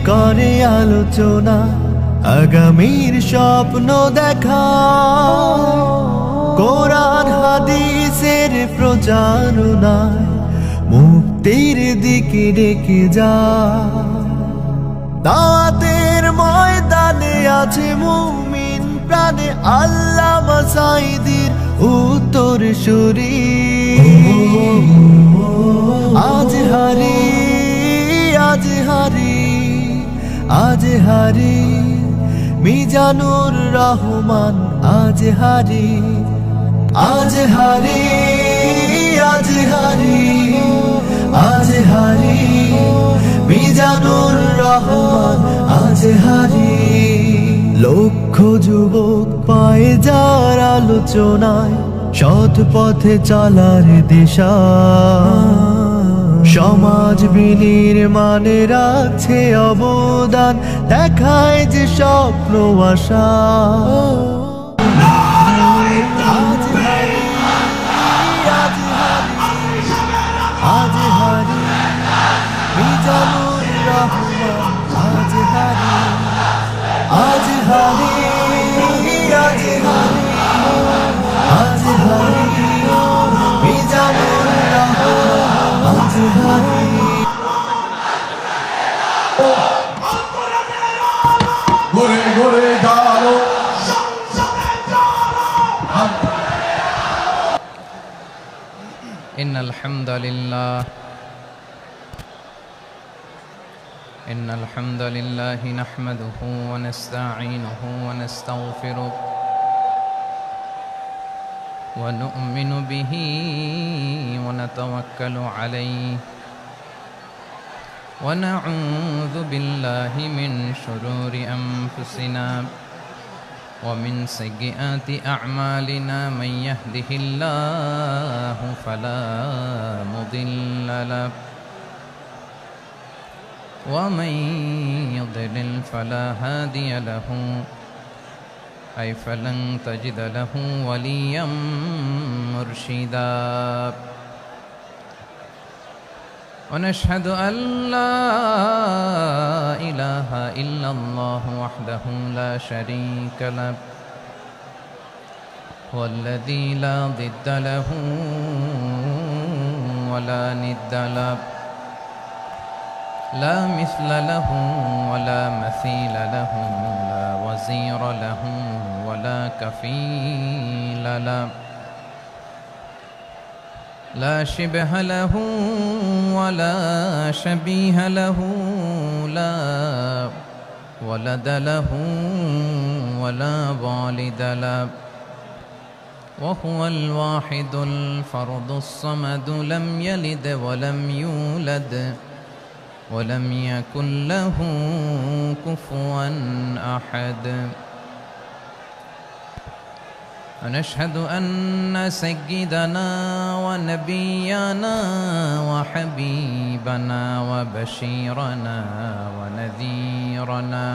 করে আলোচনা, আগামীর স্বপ্ন দেখা, কোরআন হাদিসের প্রচারণায় মুক্তির দিকে ডেকে যা। দাওয়াতের ময়দানে আছে মুমিন প্রাণে আল্লামা সাঈদীর উত্তর সুরি। আজ হারি আজ হারি আজ হারি মিজানুর রহমান, আজ হারি আজ হারি আজ হারি আজ হারি মিজানুর রহমান, আজ হারি। লক্ষ যুবক পায়ে যার আলোচনায় সৎ পথে চলার দিশা, সমাজ বিনির্মাণে রাখছে অবদান, দেখায় যে স্বপ্ন আশা। আজ হারি আজ হারি আজ হারি মিজানুর রহমান, আজ হারি আজ হারি আজ হারি আজ হারি মিজানুর রহমান, আজ হারি। ঘুরে ঘুরে গেল إن الحمد لله نحمده ونستعينه ونستغفره ونؤمن به ونتوكل عليه ونعوذ بالله من شرور أنفسنا ومن سيئات أعمالنا، من يهده الله فلا مضل له ومن يضلل فلا هادي له، أي فلن تجد له وليا مرشدا. ونشهد أن لا إله إلا الله وحده لا شريك له، والذي لا ضد له ولا ند له، لا مثل له ولا مثيل له، لا وزير له ولا كفيل له، لا شبه له ولا شبيه له، لا ولد له ولا والد له، وهو الواحد الفرد الصمد، لم يلد ولم يولد ولم يكن له كفوا أحد. ونشهد أن سيدنا ونبينا وحبيبنا وبشيرنا ونذيرنا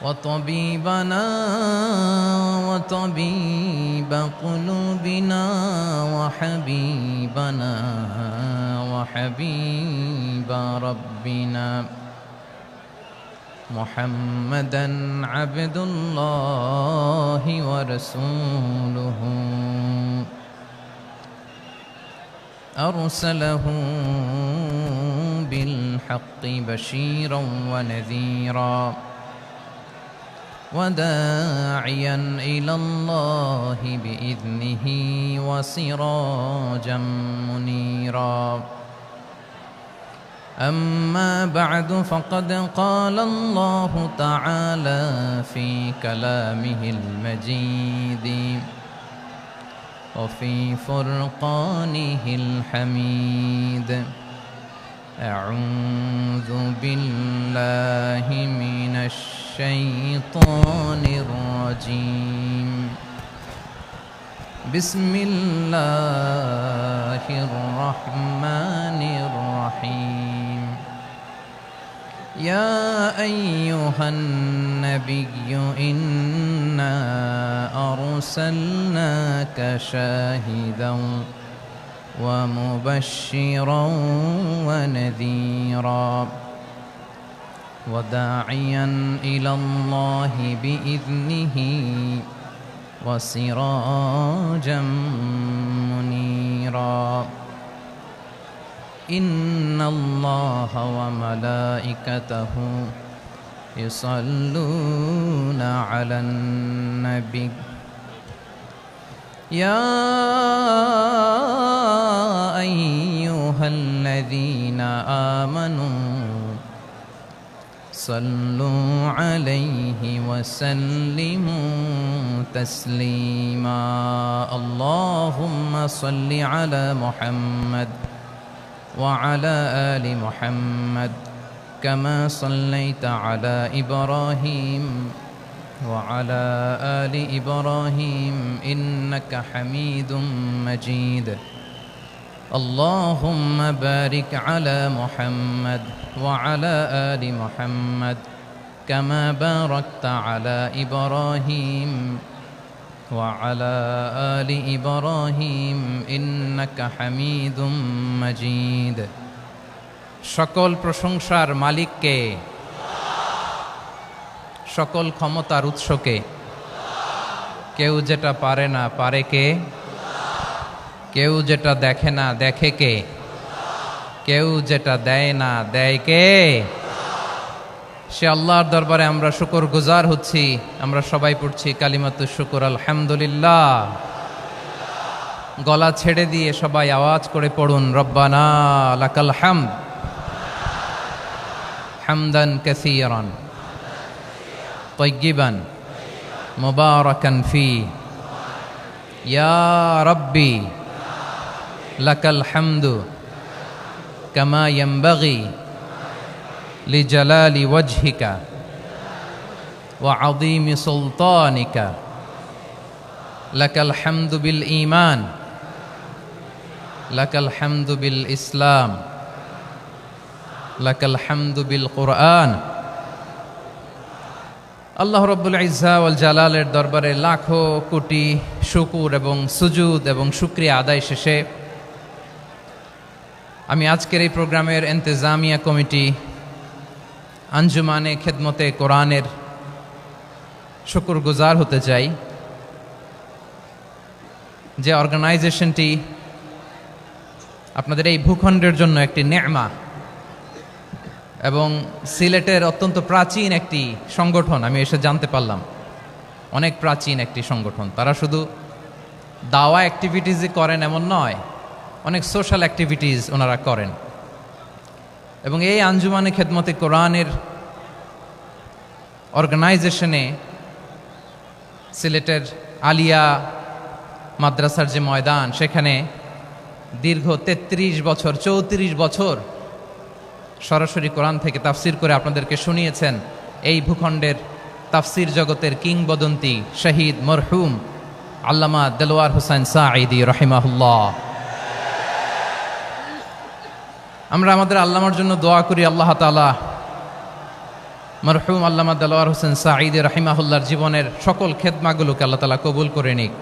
وطبيبنا وطبيب قلوبنا وحبيبنا وحبيب ربنا محمدا عبد الله ورسوله، أرسله بالحق بشيرا ونذيرا وداعيا إلى الله بإذنه وسراجا منيرا. أما بعد، فقد قال الله تعالى في كلامه المجيد وفي فرقانه الحميد: أعوذ بالله من الشيطان الرجيم، بسم الله الرحمن الرحيم. يا أيها النبي إنا أرسلناك شاهدا ومبشرا ونذيرا وداعيا إلى الله بإذنه وسراجا منيرا إن الله وملائكته يصلون على النبي يا أيها الذين آمنوا صلوا عليه وسلموا تسليما اللهم صل على محمد وعلى آل محمد كما صليت على إبراهيم وعلى آل إبراهيم إنك حميد مجيد اللهم بارك على محمد وعلى آل محمد كما باركت على إبراهيم وعلى آل إبراهيم إنك حميد مجيد সকল প্রশংসার মালিককে সকল ক্ষমতার উৎসকে কেউ যেটা পারে না পারে কে কেউ যেটা দেখে না দেখে কে কেউ যেটা দেয় না দেয় কে সে আল্লাহর দরবারে আমরা শুকরগুজার হচ্ছি আমরা সবাই পড়ছি কালিমাতুশ শুকর আলহামদুলিল্লাহ গলা ছেড়ে দিয়ে সবাই আওয়াজ করে পড়ুন রব্বানা লাকাল হামদ হামদান কাসীরান طيبا مباركا فيه يا ربي لك الحمد كما ينبغي لجلال وجهك وعظيم سلطانك لك الحمد بالإيمان لك الحمد بالإسلام لك الحمد بالقرآن আল্লাহ রব্বুল ইজ্জা ওয়াল জালালের দরবারে লাখো কোটি শুকুর এবং সুজুদ এবং শুকরিয়া আদায় শেষে আমি আজকের এই প্রোগ্রামের ইন্তেজামিয়া কমিটি আঞ্জুমানে খেদমতে কোরআনের শুকরগুজার হতে চাই যে অর্গানাইজেশনটি আপনাদের এই ভূখণ্ডের জন্য একটি নেমা এবং সিলেটের অত্যন্ত প্রাচীন একটি সংগঠন আমি এসে জানতে পারলাম অনেক প্রাচীন একটি সংগঠন তারা শুধু দাওয়া অ্যাক্টিভিটিসই করেন এমন নয় অনেক সোশ্যাল অ্যাক্টিভিটিস ওনারা করেন এবং এই আঞ্জুমানে খেদমতে কোরআনের অর্গানাইজেশনে সিলেটের আলিয়া মাদ্রাসার যে ময়দান সেখানে দীর্ঘ 33 বছর 34 বছর সরাসরি কোরআন থেকে তাফসির করে আপনাদেরকে শুনিয়েছেন এই ভূখণ্ডের তাফসির জগতের কিংবদন্তি শহীদ মরহুম আল্লামা দেলোয়ার হোসেন সাঈদী রাহিমাহুল্লাহ আমরা আমাদের আল্লামার জন্য দোয়া করি আল্লাহ তাআলা মরহুম আল্লামা দেলোয়ার হোসেন সাঈদী রাহিমাহুল্লাহর জীবনের সকল খেদমাগুলোকে আল্লাহ তাআলা কবুল করে নিক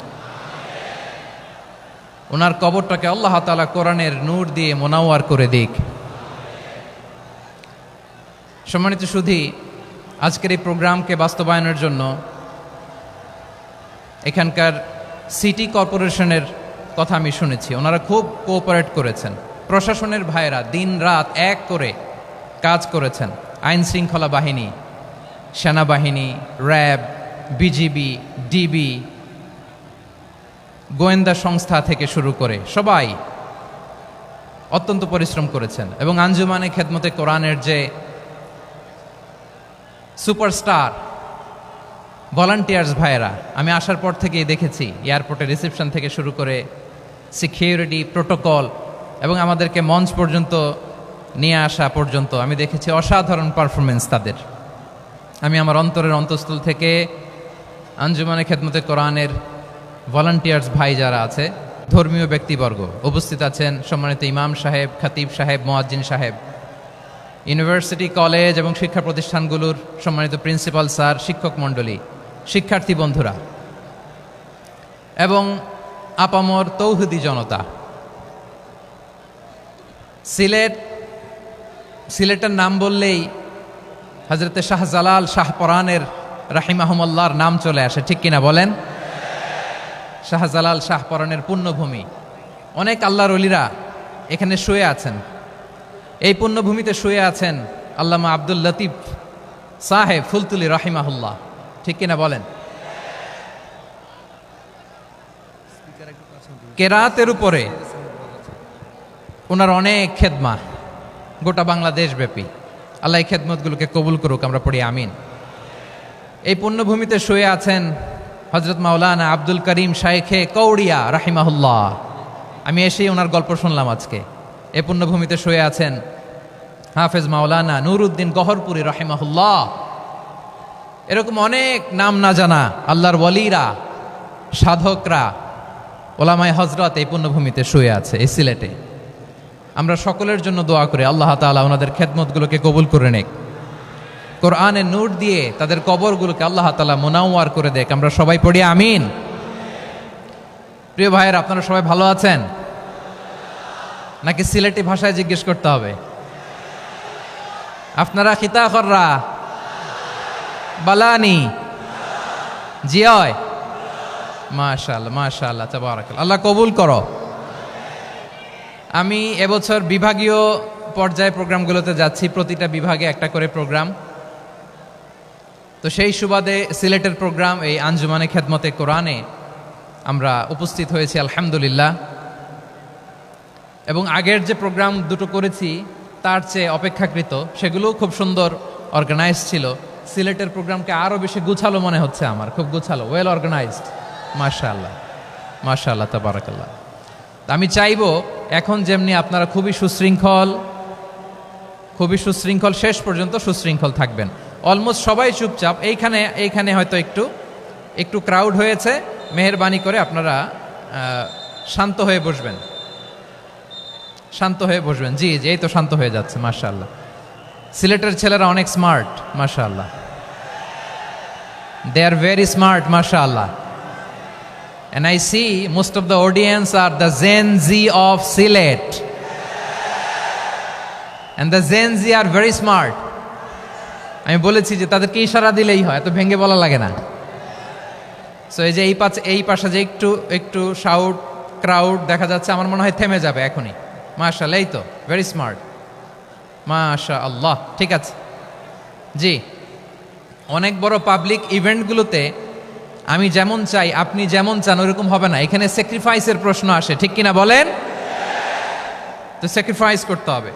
ওনার কবরটাকে আল্লাহ তাআলা কোরআনের নূর দিয়ে মোনাওয়ার করে দিক সম্মানিত সুধী আজকের এই প্রোগ্রামকে বাস্তবায়নের জন্য এখানকার সিটি কর্পোরেশনের কথা আমি শুনেছি ওনারা খুব কোঅপারেট করেছেন প্রশাসনের ভাইয়েরা দিন রাত এক করে কাজ করেছেন আইন শৃঙ্খলা বাহিনী সেনাবাহিনী র্যাব বিজিবি ডিবি গোয়েন্দা সংস্থা থেকে শুরু করে সবাই অত্যন্ত পরিশ্রম করেছেন এবং আঞ্জুমানে খেদমতে কোরআনের যে সুপারস্টার ভলান্টিয়ার্স ভাইয়েরা আমি আসার পর থেকেই দেখেছি এয়ারপোর্টে রিসেপশন থেকে শুরু করে সিকিউরিটি প্রোটোকল এবং আমাদেরকে মঞ্চ পর্যন্ত নিয়ে আসা পর্যন্ত আমি দেখেছি অসাধারণ পারফরমেন্স তাদের আমি আমার অন্তরের অন্তঃস্থল থেকে আঞ্জুমানে খেদমতে কোরআনের ভলান্টিয়ার্স ভাই যারা আছে ধর্মীয় ব্যক্তিবর্গ উপস্থিত আছেন সম্মানিত ইমাম সাহেব খতিব সাহেব মুয়াজ্জিন সাহেব ইউনিভার্সিটি কলেজ এবং শিক্ষা প্রতিষ্ঠানগুলোর সম্মানিত প্রিন্সিপাল স্যার শিক্ষক মণ্ডলী শিক্ষার্থী বন্ধুরা এবং আপামর তৌহিদি জনতা সিলেট সিলেটের নাম বললেই হজরতে শাহজালাল শাহপরানের রাহিমাহুমাল্লাহর নাম চলে আসে, ঠিক কিনা বলেন? শাহজালাল শাহপরানের পুণ্যভূমি, অনেক আল্লাহর ওলিরা এখানে শুয়ে আছেন। এই পুণ্যভূমিতে শুয়ে আছেন আল্লামা আব্দুল লতিফ সাহেব ফুলতুলি রাহিমাহুল্লাহ, ঠিক কিনা বলেন? কেরাতের উপরে ওনার অনেক খেদমা গোটা বাংলাদেশ ব্যাপী। আল্লাহ এই খেদমতগুলোকে কবুল করুক, আমরা পড়ি আমিন। এই পুণ্যভূমিতে শুয়ে আছেন হজরত মাওলানা আব্দুল করিম শাইখে কৌড়িয়া রাহিমাহুল্লাহ। আমি এসেই ওনার গল্প শুনলাম আজকে। এই পুণ্যভূমিতে শুয়ে আছেন হাফেজ মাওলানা নুরউদ্দিন গহরপুরি রাহিমাহুল্লাহ। এরকম অনেক নাম না জানা আল্লাহর ওয়ালিরা, সাধকরা, ওলামায়ে হজরত এই পুণ্যভূমিতে শুয়ে আছে এই সিলেটে। আমরা সকলের জন্য দোয়া করি আল্লাহ তাআলা ওনাদের খেদমতগুলোকে কবুল করে নেক, কোরআনের নূর দিয়ে তাদের কবরগুলোকে আল্লাহ তাআলা মুনাওয়ার করে দেখ। আমরা সবাই পড়ি আমিন। প্রিয় ভাইয়ের, আপনারা সবাই ভালো আছেন নাকি সিলেটি ভাষায় জিজ্ঞেস করতে হবে? আপনারা খিতা কররা বালানি জিয়? মাশাআল্লাহ মাশাআল্লাহ তাবারাকাল্লাহ, আল্লাহ কবুল করো। আমি এবছর বিভাগীয় পর্যায়ে প্রোগ্রামগুলোতে যাচ্ছি, প্রতিটা বিভাগে একটা করে প্রোগ্রাম। তো সেই সুবাদে সিলেটের প্রোগ্রাম এই আঞ্জুমানে খেদমতে কোরআনে আমরা উপস্থিত হয়েছি আলহামদুলিল্লাহ। এবং আগের যে প্রোগ্রাম দুটো করেছি তার চেয়ে অপেক্ষাকৃত সেগুলোও খুব সুন্দর অর্গানাইজ ছিল। সিলেটের প্রোগ্রামকে আরও বেশি গুছালো মনে হচ্ছে আমার, খুব গুছালো, ওয়েল অর্গানাইজড। মাশাআল্লাহ মাশাআল্লাহ তাবারাকাল্লাহ। আমি চাইবো এখন যেমনি আপনারা খুবই সুশৃঙ্খল শেষ পর্যন্ত সুশৃঙ্খল থাকবেন। অলমোস্ট সবাই চুপচাপ, এইখানে হয়তো একটু ক্রাউড হয়েছে, মেহেরবানি করে আপনারা শান্ত হয়ে বসবেন, শান্ত হয়ে বসবেন। জি জি, এই তো শান্ত হয়ে যাচ্ছে। মাশাআল্লাহ, সিলেটের ছেলেরা অনেক স্মার্ট, মাশাআল্লাহ, দে আর ভেরি স্মার্ট, মাশাআল্লাহ। And I see most of the audience are the Gen Z of Sylhet. And the Gen Z are very smart. আমি বলেছি যে তাদেরকে ইশারা দিলেই হয়, এত ভেঙে বলা লাগে না। সো এই যে এই পাশে যে একটু শাউট ক্রাউড দেখা যাচ্ছে, আমার মনে হয় থেমে যাবে এখনই। মাশাআল্লাহ, এই তো ভেরি স্মার্ট, মাশাআল্লাহ। ঠিক আছে জি, অনেক বড় পাবলিক ইভেন্টগুলোতে আমি যেমন চাই আপনি যেমন চান ওরকম হবে না, এখানে স্যাক্রিফাইসের প্রশ্ন আসে, ঠিক কিনা বলেন? তো স্যাক্রিফাইস করতে হবে।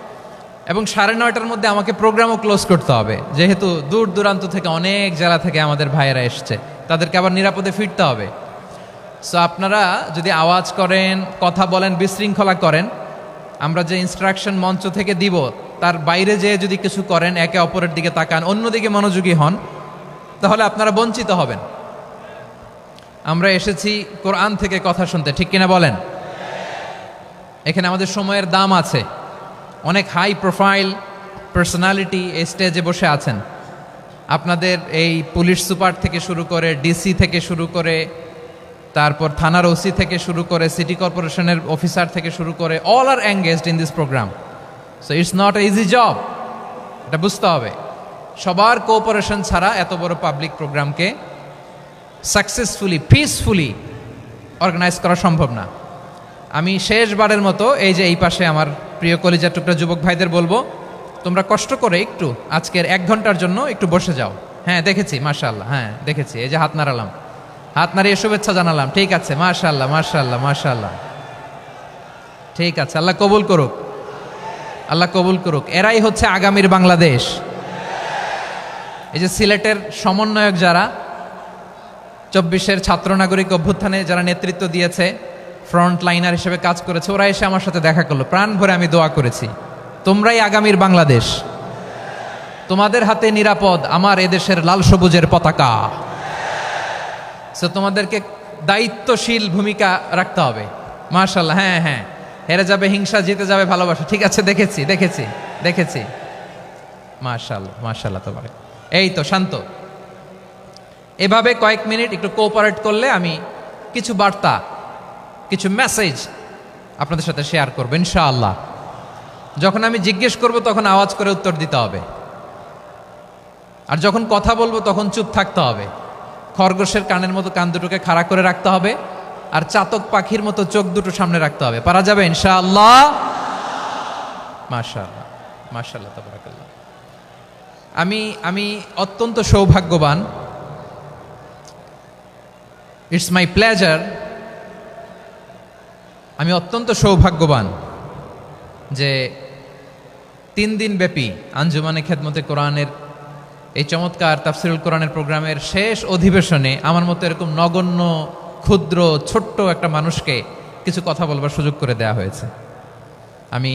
এবং 9:30টার মধ্যে আমাকে প্রোগ্রামও ক্লোজ করতে হবে, যেহেতু দূর দূরান্ত থেকে অনেক জেলা থেকে আমাদের ভাইয়েরা এসছে, তাদেরকে আবার নিরাপদে ফিরতে হবে। সো আপনারা যদি আওয়াজ করেন, কথা বলেন, বিশৃঙ্খলা করেন, আমরা যে ইনস্ট্রাকশন মঞ্চ থেকে দিব তার বাইরে যেয়ে যদি কিছু করেন, একে অপরের দিকে তাকান, অন্যদিকে মনোযোগী হন, তাহলে আপনারা বঞ্চিত হবেন। আমরা এসেছি কোরআন থেকে কথা শুনতে, ঠিক কিনা বলেন? এখানে আমাদের সময়ের দাম আছে। অনেক হাই প্রোফাইল পার্সোনালিটি এই স্টেজে বসে আছেন। আপনাদের এই পুলিশ সুপার থেকে শুরু করে, ডিসি থেকে শুরু করে, তারপর থানার ওসি থেকে শুরু করে, সিটি কর্পোরেশনের অফিসার থেকে শুরু করে, all are engaged in this program. So it's not a easy job, এটা বুঝতে হবে। সবার কোঅপারেশন ছাড়া এত বড় পাবলিক প্রোগ্রামকে সাকসেসফুলি, পিসফুলি অর্গানাইজ করা সম্ভব না। আমি শেষবারের মতো এই যে এই পাশে আমার প্রিয় কলিজার টুকরা যুবক ভাইদের বলবো, তোমরা কষ্ট করে একটু আজকের 1 ঘন্টার জন্য একটু বসে যাও। হ্যাঁ দেখেছি, মাশাআল্লাহ, হ্যাঁ দেখেছি, এই যে হাত নাড়ালাম, হাত নাড়িয়ে শুভেচ্ছা জানালাম, ঠিক আছে, মাশাআল্লাহ মাশাআল্লাহ মাশাআল্লাহ, ঠিক আছে। আল্লাহ কবুল করুক, আল্লাহ কবুল করুক। এরাই হচ্ছে আগামীর বাংলাদেশ। এই যে সিলেটের সমন্বয়ক যারা 24-এর ছাত্র নাগরিক অভ্যুত্থানে যারা নেতৃত্ব দিয়েছে, ফ্রন্ট লাইনার হিসেবে কাজ করেছে, ওরা এসে আমার সাথে দেখা করলো, প্রাণ ভরে আমি দোয়া করেছি, তোমরাই আগামীর বাংলাদেশ, তোমাদের হাতে নিরাপদ আমার এদেশের লাল সবুজের পতাকা। সো তোমাদেরকে দায়িত্বশীল ভূমিকা রাখতে হবে। মাশাআল্লাহ, হ্যাঁ হ্যাঁ, হেরে যাবে হিংসা, জিতে যাবে ভালোবাসা, ঠিক আছে, দেখেছি দেখেছি দেখেছি, মাশাআল্লাহ মাশাআল্লাহ। তোমার এই তো শান্ত, এভাবে কয়েক মিনিট একটু কোঅপারেট করলে আমি কিছু বার্তা, কিছু মেসেজ আপনাদের সাথে শেয়ার করবো ইনশাআল্লাহ। যখন আমি জিজ্ঞেস করব তখন আওয়াজ করে উত্তর দিতে হবে, আর যখন কথা বলবো তখন চুপ থাকতে হবে। খরগোশের কানের মতো কান দুটোকে খাড়া করে রাখতে হবে, আর চাতক পাখির মতো চোখ দুটো সামনে রাখতে হবে। পারা যাবে ইনশাআল্লাহ? মাশাআল্লাহ, মাশাআল্লাহ, তাবারাকাল্লাহ। আমি অত্যন্ত সৌভাগ্যবান। ইটস মাই প্লেজার, আমি অত্যন্ত সৌভাগ্যবান যে 3 দিন ব্যাপী আঞ্জুমানে খেদমতে কোরআনের এই চমৎকার তাফসিরুল কোরআনের প্রোগ্রামের শেষ অধিবেশনে আমার মতো এরকম নগণ্য, ক্ষুদ্র, ছোট্ট একটা মানুষকে কিছু কথা বলবার সুযোগ করে দেয়া হয়েছে। আমি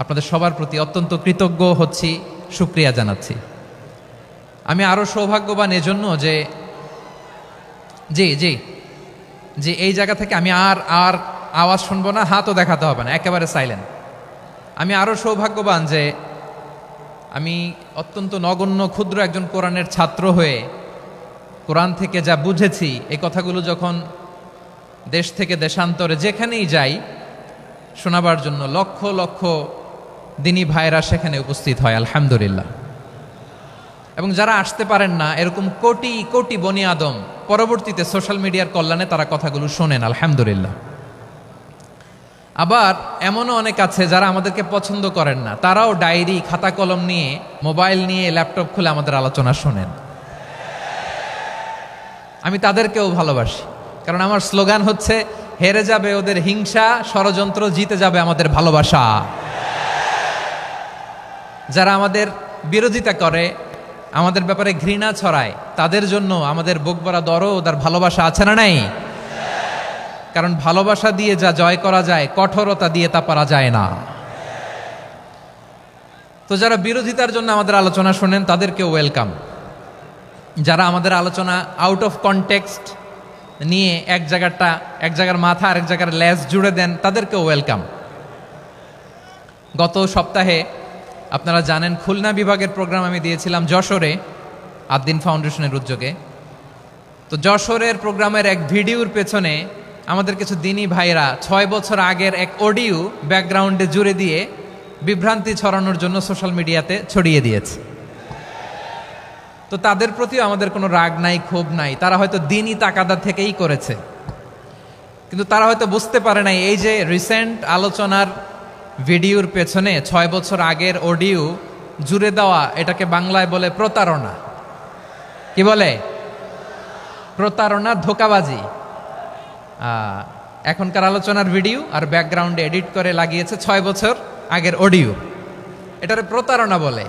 আপনাদের সবার প্রতি অত্যন্ত কৃতজ্ঞ হচ্ছি, শুকরিয়া জানাচ্ছি। আমি আরও সৌভাগ্যবান এজন্য যে জি জি জি এই জায়গা থেকে আমি আর আওয়াজ শুনবো না, হাতও দেখাতে হবে না, একেবারে সাইলেন্ট। আমি আরও সৌভাগ্যবান যে আমি অত্যন্ত নগণ্য, ক্ষুদ্র একজন কোরআনের ছাত্র হয়ে কোরআন থেকে যা বুঝেছি, এই কথাগুলো যখন দেশ থেকে দেশান্তরে যেখানেই যাই শোনাবার জন্য লক্ষ লক্ষ দিনী ভাইরা সেখানে উপস্থিত হয়, আলহামদুলিল্লাহ। এবং যারা আসতে পারেন না, এরকম কোটি কোটি বনি আদম পরবর্তীতে সোশ্যাল মিডিয়ার কল্যাণে তারা কথাগুলো শোনেন, আলহামদুলিল্লাহ। আবার এমনও অনেক আছে যারা আমাদেরকে পছন্দ করেন না, তারাও ডায়েরি, খাতা কলম নিয়ে, মোবাইল নিয়ে, ল্যাপটপ খুলে আমাদের আলোচনা শোনেন। আমি তাদেরকেও ভালোবাসি, কারণ আমার স্লোগান হচ্ছে, হেরে যাবে ওদের হিংসা, ষড়যন্ত্র, জিতে যাবে আমাদের ভালোবাসা। যারা আমাদের বিরোধিতা করে, আমাদের ব্যাপারে ঘৃণা ছড়ায়, তাদের জন্য আমাদের বুক ভরা দরদ আর ভালোবাসা আছে না নাই? কারণ ভালোবাসা দিয়ে যা জয় করা যায়, কঠোরতা দিয়ে তা পারা যায় না। তো যারা বিরোধিতার জন্য আমাদের আলোচনা শোনেন তাদেরকেও ওয়েলকাম। যারা আমাদের আলোচনা আউট অফ কনটেক্সট নিয়ে এক জায়গার মাথা আর এক জায়গার লেজ জুড়ে দেন, তাদেরকেও ওয়েলকাম। গত সপ্তাহে আপনারা জানেন খুলনা বিভাগের প্রোগ্রাম আমি দিয়েছিলাম যশোরে, আদ্দিন ফাউন্ডেশনের উদ্যোগে। তো যশোরের প্রোগ্রামের এক ভিডিওর পেছনে আমাদের কিছু দিনী ভাইরা 6 বছর আগের এক অডিও ব্যাকগ্রাউন্ডে জুড়ে দিয়ে বিভ্রান্তি ছড়ানোর জন্য সোশ্যাল মিডিয়াতে ছড়িয়ে দিয়েছে। তো তাদের প্রতিও আমাদের কোনো রাগ নাই, ক্ষোভ নাই। তারা হয়তো দিনই তাকাদা থেকেই করেছে, কিন্তু তারা হয়তো বুঝতে পারে নাই এই যে রিসেন্ট আলোচনার ভিডিওর পেছনে 6 বছর আগের অডিও জুড়ে দেওয়া, এটাকে বাংলায় বলে প্রতারণা। কি বলে? প্রতারণা, ধোঁকাবাজি। এখনকার আলোচনার ভিডিও আর ব্যাকগ্রাউন্ডে এডিট করে লাগিয়েছে 6 বছর আগের অডিও। এটারে প্রতারণা বলে,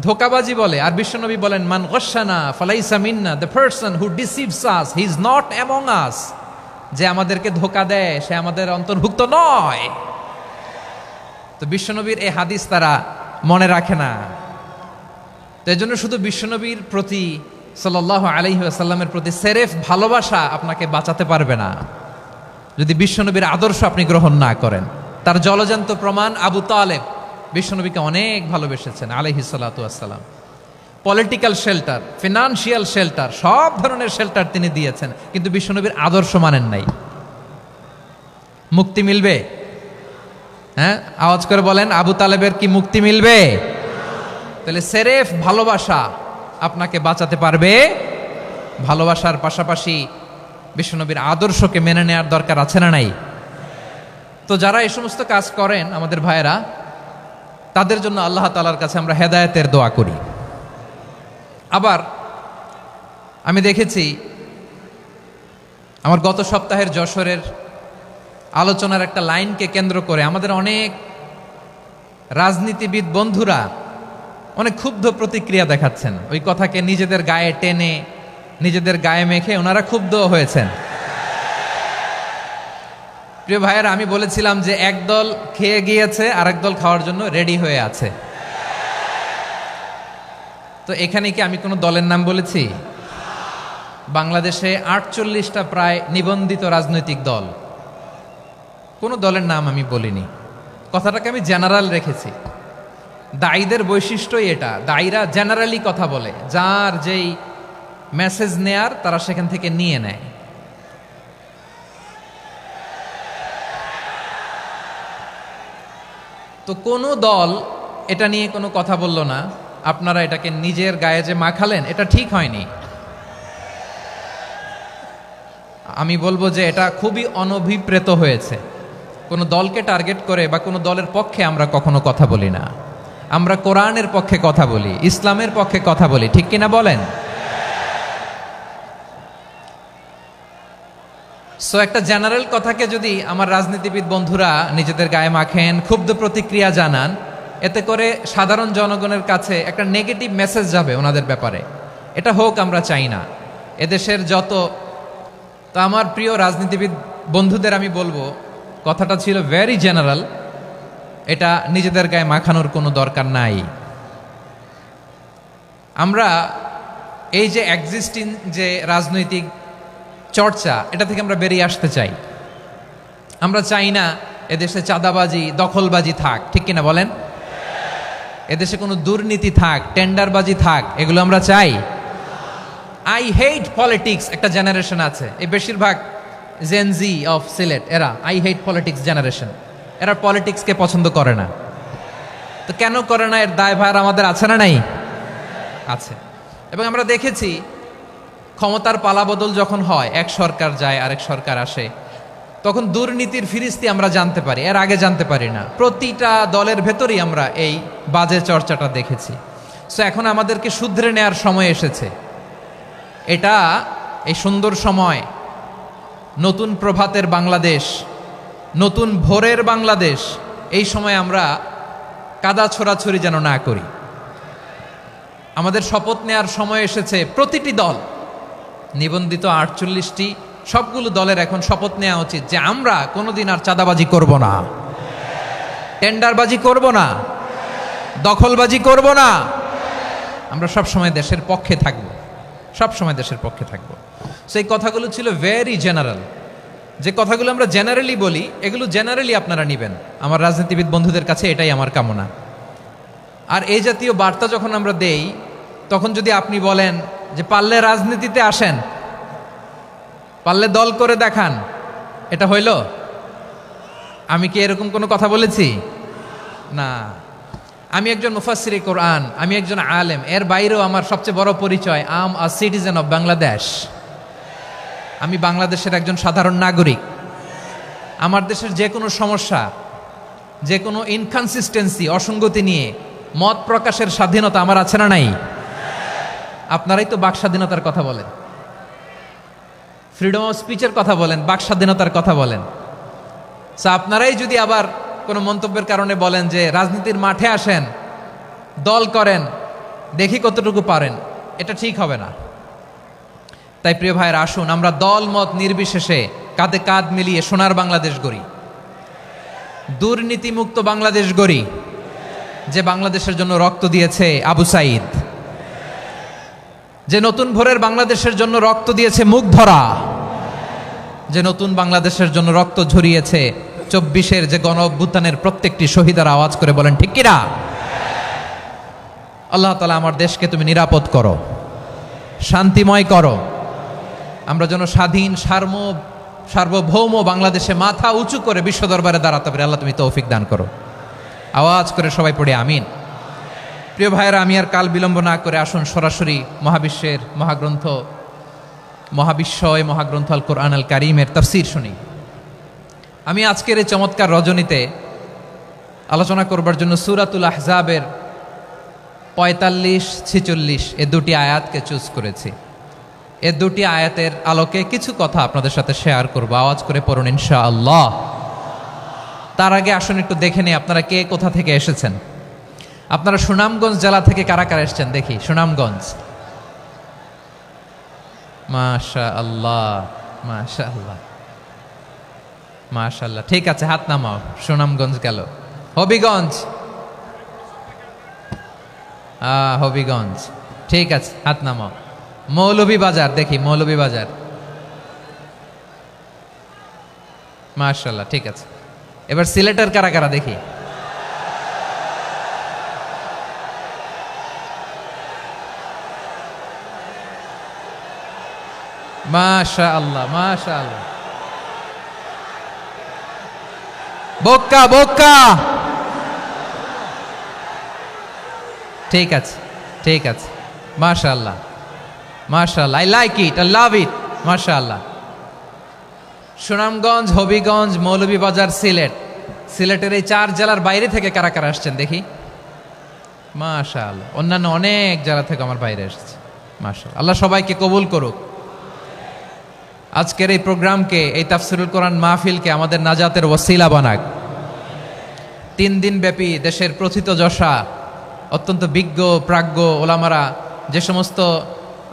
ধোঁকাবাজি বলে। আর বিশ্বনবী বলেন, মান গশানা ফালাইসা মিন্না, the person who deceives us he is not among us. যে আমাদেরকে ধোঁকা দেয় সে আমাদের অন্তর্ভুক্ত নয়। তো বিশ্বনবীর এই হাদিস তারা মনে রাখে না। তো এই জন্য শুধু বিশ্বনবীর প্রতি সাল্লাল্লাহু আলাইহি ওয়াসাল্লামের প্রতি সেরেফ ভালোবাসা আপনাকে বাঁচাতে পারবে না যদি বিশ্বনবীর আদর্শ আপনি গ্রহণ না করেন। তার জলজান্ত প্রমাণ, আবু তালেব বিশ্বনবীকে অনেক ভালোবেসেছেন আলাইহিস সালাতু ওয়াসসালাম। পলিটিক্যাল শেল্টার, ফিনান্সিয়াল শেল্টার, সব ধরনের শেল্টার তিনি দিয়েছেন, কিন্তু বিশ্বনবীর আদর্শ মানেন নাই। মুক্তি মিলবে? হ্যাঁ, আওয়াজ করে বলেন, আবু তালেবের কি মুক্তি মিলবে? তাহলে সেরেফ ভালোবাসা আপনাকে বাঁচাতে পারবে। ভালোবাসার পাশাপাশি বিশ্বনবীর আদর্শকে মেনে নেওয়ার দরকার আছে না নাই? তো যারা এই সমস্ত কাজ করেন আমাদের ভাইয়েরা, তাদের জন্য আল্লাহ তাআলার কাছে আমরা হেদায়েতের দোয়া করি। আবার আমি দেখেছি আমার গত সপ্তাহের যশোরের আলোচনার একটা লাইনকে কেন্দ্র করে আমাদের অনেক রাজনীতিবিদ বন্ধুরা অনেক ক্ষুব্ধ প্রতিক্রিয়া দেখাচ্ছেন। ওই কথাকে নিজেদের গায়ে টেনে, নিজেদের গায়ে মেখে ওনারা ক্ষুব্ধ হয়েছেন। প্রিয় ভাইয়েরা, আমি বলেছিলাম যে একদল খেয়ে গিয়েছে আর একদল খাওয়ার জন্য রেডি হয়ে আছে। তো এখানে কি আমি কোনো দলের নাম বলেছি? বাংলাদেশে 48টা প্রায় নিবন্ধিত রাজনৈতিক দল, কোনো দলের নাম আমি বলিনি। কথাটাকে আমি জেনারেল রেখেছি। দায়ীদের বৈশিষ্ট্যই এটা, দায়ীরা জেনারেলি কথা বলে, যার যেই মেসেজ নেয়ার তারা সেখান থেকে নিয়ে নেয়। তো কোনো দল এটা নিয়ে কোনো কথা বলল না, আপনারা এটাকে নিজের গায়ে যে মাখালেন এটা ঠিক হয়নি। আমি বলবো যে এটা খুবই অনভিপ্রেত হয়েছে। কোনো দলকে টার্গেট করে বা কোনো দলের পক্ষে আমরা কখনো কথা বলি না। আমরা কোরআনের পক্ষে কথা বলি, ইসলামের পক্ষে কথা বলি, ঠিক কিনা বলেন? সো একটা জেনারেল কথাকে যদি আমার রাজনীতিবিদ বন্ধুরা নিজেদের গায়ে মাখেন, ক্ষুব্ধ প্রতিক্রিয়া জানান, এতে করে সাধারণ জনগণের কাছে একটা নেগেটিভ মেসেজ যাবে ওনাদের ব্যাপারে। এটা হোক আমরা চাই না। এদেশের তো আমার প্রিয় রাজনীতিবিদ বন্ধুদের আমি বলবো, কথাটা ছিল ভেরি জেনারেল, এটা নিজেদের গায়ে মাখানোর কোনো দরকার নাই। আমরা এই যে এক্সিস্টিং যে রাজনৈতিক চর্চা, এটা থেকে আমরা বেরিয়ে আসতে চাই। আমরা চাই না এদেশে চাঁদাবাজি, দখলবাজি থাক, ঠিক কিনা বলেন? এদেশে কোনো দুর্নীতি থাক, টেন্ডারবাজি থাক, এগুলো আমরা চাই। আই হেট পলিটিক্স একটা জেনারেশন আছে, এই বেশিরভাগ জেনজি অফ সিলেট, এরা আই হেট পলিটিক্স জেনারেশন। এরা পলিটিক্সকে পছন্দ করে না। তো কেন করে না, এর দায়ভার আমাদের আছে না নাই? আছে। এবং আমরা দেখেছি ক্ষমতার পালাবদল যখন হয়, এক সরকার যায় আরেক সরকার আসে, তখন দুর্নীতির ফিরিস্তি আমরা জানতে পারি, এর আগে জানতে পারি না। প্রতিটা দলের ভেতরেই আমরা এই বাজে চর্চাটা দেখেছি। সো এখন আমাদেরকে শুধরে নেওয়ার সময় এসেছে। এটা এই সুন্দর সময়, নতুন প্রভাতের বাংলাদেশ, নতুন ভোরের বাংলাদেশ, এই সময় আমরা কাদা ছোড়াছড়ি যেন না করি। আমাদের শপথ নেওয়ার সময় এসেছে। প্রতিটি দল, নিবন্ধিত 48টি, সবগুলো দলের এখন শপথ নেওয়া উচিত যে আমরা কোনোদিন আর চাঁদাবাজি করব না, টেন্ডারবাজি করব না, দখলবাজি করব না। আমরা সবসময় দেশের পক্ষে থাকব, সবসময় দেশের পক্ষে থাকব। সেই কথাগুলো ছিল ভেরি জেনারেল। যে কথাগুলো আমরা জেনারেলি বলি, এগুলো জেনারেলি আপনারা নেবেন। আমার রাজনীতিবিদ বন্ধুদের কাছে এটাই আমার কামনা। আর এই জাতীয় বার্তা যখন আমরা দেই, তখন যদি আপনি বলেন যে পারলে রাজনীতিতে আসেন, পারলে দল করে দেখান, এটা হইল? আমি কি এরকম কোনো কথা বলেছি? না। আমি একজন মুফাসসিরে কোরআন, আমি একজন আলেম, এর বাইরেও আমার সবচেয়ে বড় পরিচয় আম আ সিটিজেন অফ বাংলাদেশ। আমি বাংলাদেশের একজন সাধারণ নাগরিক। আমার দেশের যে কোনো সমস্যা, যে কোনো ইনকনসিস্টেন্সি, অসঙ্গতি নিয়ে মত প্রকাশের স্বাধীনতা আমার আছে না নাই? আপনারাই তো বাক স্বাধীনতার কথা বলেন, ফ্রিডম অফ স্পিচের কথা বলেন, বাক স্বাধীনতার কথা বলেন। সো আপনারাই যদি আবার কোনো মন্তব্যের কারণে বলেন যে রাজনীতির মাঠে আসেন, দল করেন, দেখি কতটুকু পারেন, এটা ঠিক হবে না। তাই প্রিয় ভাইয়ের, আসুন আমরা দল মত নির্বিশেষে কাঁধে কাঁধ মিলিয়ে সোনার বাংলাদেশ গড়ি, দুর্নীতিমুক্ত বাংলাদেশ গড়ি। যে বাংলাদেশের জন্য রক্ত দিয়েছে আবু সাঈদ, যে নতুন ভোরের বাংলাদেশের জন্য রক্ত দিয়েছে মুগ্ধরা, যে নতুন বাংলাদেশের জন্য রক্ত ঝরিয়েছে 24-এর যে গণ অভ্যুত্থানের প্রত্যেকটি শহীদের, আওয়াজ করে বলেন ঠিক কিনা? আল্লাহ তাআলা আমার দেশকে তুমি নিরাপদ করো, শান্তিময় করো। আমরা যেন স্বাধীন সার্বভৌম বাংলাদেশে মাথা উঁচু করে বিশ্ব দরবারে দাঁড়াতে পারি। আল্লাহ তুমি তৌফিক দান করো। আওয়াজ করে সবাই পড়ে আমিন। প্রিয় ভাইয়েরা, আমি আর কাল বিলম্ব না করে আসুন সরাসরি মহাবিশ্বের মহাগ্রন্থ আল কোরআন আল কারীমের তাফসীর শুনি। আমি আজকের এই চমৎকার রজনীতে আলোচনা করবার জন্য সূরাতুল আহজাবের 45-46 এ দুটি আয়াতকে চুজ করেছি। এ দুটি আয়াতের আলোকে কিছু কথা আপনাদের সাথে শেয়ার করব। আওয়াজ করে পড়ুন ইনশাআল্লাহ। তার আগে আসুন একটু দেখে নিই আপনারা কে কোথা থেকে এসেছেন। আপনারা সুনামগঞ্জ জেলা থেকে কারা কারা এসেছেন দেখি। সুনামগঞ্জ, মাশাআল্লাহ মাশাআল্লাহ মাশাআল্লাহ, ঠিক আছে, হাত নামাও। সুনামগঞ্জ গেল। হবিগঞ্জ, হবিগঞ্জ, ঠিক আছে, হাত নামাও। মৌলভীবাজার, দেখি মৌলভীবাজার, মাশাআল্লাহ, ঠিক আছে। এবার সিলেটের কারা কারা দেখি। মাশাআল্লাহ মাশাআল্লাহ। বক্কা বক্কা ঠিক আছে, ঠিক আছে, মাশাআল্লাহ, মাশাআল্লাহ, I like it, I love it, মাশাআল্লাহ। সুনামগঞ্জ, হবিগঞ্জ, মৌলভীবাজার, সিলেট, সিলেটের এই 4 জেলার বাইরে থেকে কারা কারা আসছেন দেখি? মাশাআল্লাহ। অন্যান্য অনেক জেলা থেকে আমার বাইরে এসেছে, মাশাআল্লাহ। আল্লাহ সবাইকে কবুল করুক। আজকের এই প্রোগ্রামকে, এই তাফসিরুল কোরআন মাহফিলকে আমাদের নাজাতের ওসিলা বানাক। 3 দিন ব্যাপী দেশের প্রথিতযশা অত্যন্ত বিজ্ঞ প্রাজ্ঞ ওলামারা যে সমস্ত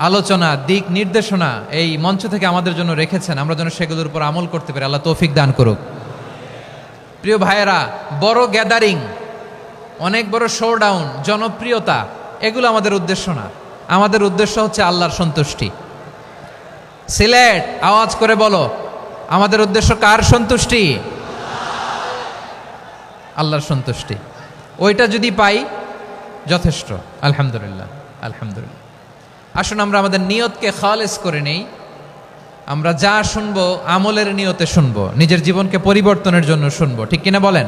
আলোচনা, দিক নির্দেশনা এই মঞ্চ থেকে আমাদের জন্য রেখেছেন, আমরা যেন সেগুলোর উপর আমল করতে পারি। আল্লাহ তৌফিক দান করুক। প্রিয় ভাইয়েরা, বড় গ্যাদারিং, অনেক বড় শোডাউন, জনপ্রিয়তা, এগুলো আমাদের উদ্দেশ্য না। আমাদের উদ্দেশ্য হচ্ছে আল্লাহর সন্তুষ্টি। সিলেট, আওয়াজ করে বলো, আমাদের উদ্দেশ্য কার সন্তুষ্টি? আল্লাহর সন্তুষ্টি। ওইটা যদি পাই যথেষ্ট, আলহামদুলিল্লাহ, আলহামদুলিল্লাহ। আসুন আমরা আমাদের নিয়তকে খালেস করে নেই। আমরা যা শুনবো আমলের নিয়তে শুনবো, নিজের জীবনকে পরিবর্তনের জন্য শুনবো, ঠিক কিনা বলেন?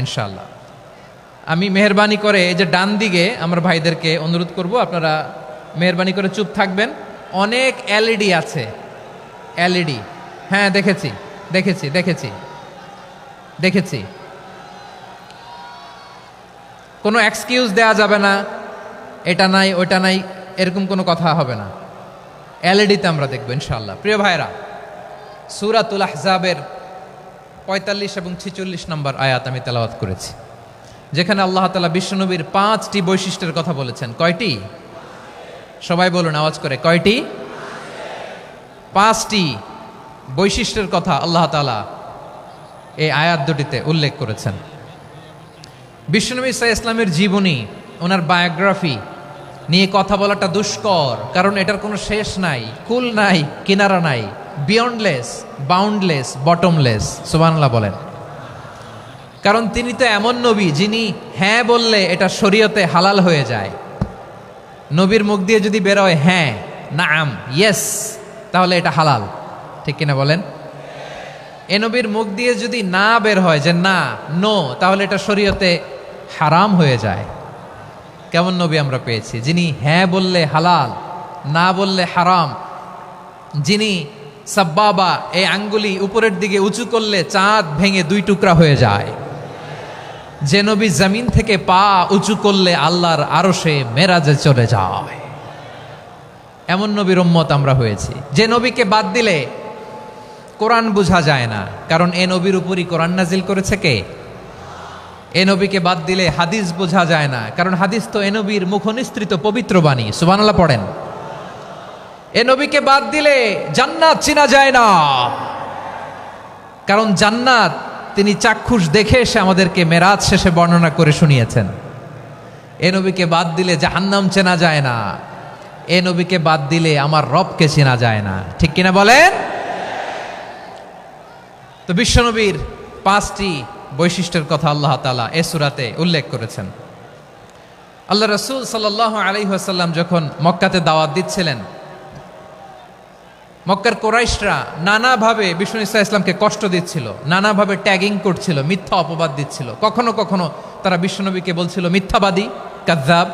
ইনশাআল্লাহ। আমি মেহরবানি করে এই যে ডান দিকে আমার ভাইদেরকে অনুরোধ করব, আপনারা মেহরবানি করে চুপ থাকবেন। অনেক এলইডি আছে, এলইডি, হ্যাঁ দেখেছি দেখেছি দেখেছি দেখেছি। কোনো এক্সকিউজ দেয়া যাবে না, এটা নাই ওইটা নাই, এরকম কোনো কথা হবে না। এলইডিতে আমরা দেখবো ইনশাআল্লাহ। প্রিয় ভাইরা, সূরাতুল আহজাবের 45 এবং 46 নম্বর আয়াত আমি তেলাওয়াত করেছি, যেখানে আল্লাহ তাআলা বিশ্বনবীর 5টি বৈশিষ্ট্যের কথা বলেছেন। কয়টি? সবাই বলুন আওয়াজ করে, কয়টি? 5টি বৈশিষ্ট্যের কথা আল্লাহ তাআলা এই আয়াত দুটিতে উল্লেখ করেছেন। বিশ্বনবী সাল্লাল্লাহু আলাইহি ইসলামের জীবনী, ওনার বায়োগ্রাফি নিয়ে কথা বলাটা দুষ্কর, কারণ এটার কোনো শেষ নাই, কুল নাই, কিনারা নাই, বিয়ন্ডলেস, বাউন্ডলেস, বটমলেস। সুবহানাল্লাহ বলেন। কারণ তিনি তো এমন নবী যিনি হ্যাঁ বললে এটা শরীয়তে হালাল হয়ে যায়। নবীর মুখ দিয়ে যদি বেরোয় হ্যাঁ, নাম, ইয়েস, তাহলে এটা হালাল, ঠিক কিনা বলেন? এ নবীর মুখ দিয়ে যদি না বের হয় যে না, নো, তাহলে এটা শরীয়তে হারাম হয়ে যায়। কেমন নবী আমরা পেয়েছি, যিনি হ্যাঁ বললে হালাল, না বললে হারাম, যিনি সাব্বাবা, এই আঙ্গুলি উপরের দিকে উঁচু করলে চাঁদ ভেঙে 2 টুকরা হয়ে যায়, যে নবী জমিন থেকে পা উঁচু করলে আল্লাহর আরশে মেরাজে চলে যায়, এমন নবীর উম্মত আমরা হয়েছি। যে নবীকে বাদ দিলে কোরআন বোঝা যায় না, কারণ এ নবীর উপরই কোরআন নাজিল করেছে কে? এ নবীকে বাদ দিলে হাদিস বোঝা যায় না, কারণ হাদিস তো এ নবীর মুখনিসৃত পবিত্র বাণী। সুবহানাল্লাহ পড়েন। এ নবীকে বাদ দিলে জান্নাত চিনা যায় না, কারণ জান্নাত তিনি চাক্ষুষ দেখে এসে আমাদেরকে মেরাজ শেষে বর্ণনা করে শুনিয়েছেন। এ নবীকে বাদ দিলে জাহান্নাম চেনা যায় না, এ নবীকে বাদ দিলে আমার রবকে চেনা যায় না, ঠিক কিনা বলেন? তো বিশ্বনবীর 5টি বৈশিষ্ট্যের কথা আল্লাহ তাআলা এই সূরাতে উল্লেখ করেছেন। আল্লাহ রাসূল সাল্লাল্লাহু আলাইহি ওয়াসাল্লাম যখন মক্কাতে দাওয়াত দিচ্ছিলেন, মক্কার কুরাইশরা নানাভাবে বিষ্ণু ঈসা ইসলামকে কষ্ট দিচ্ছিল, নানাভাবে ট্যাগিং করছিল, মিথ্যা অপবাদ দিচ্ছিল। কখনো কখনো তারা বিশ্বনবীকে বলছিল মিথ্যাবাদী, কাযযাব।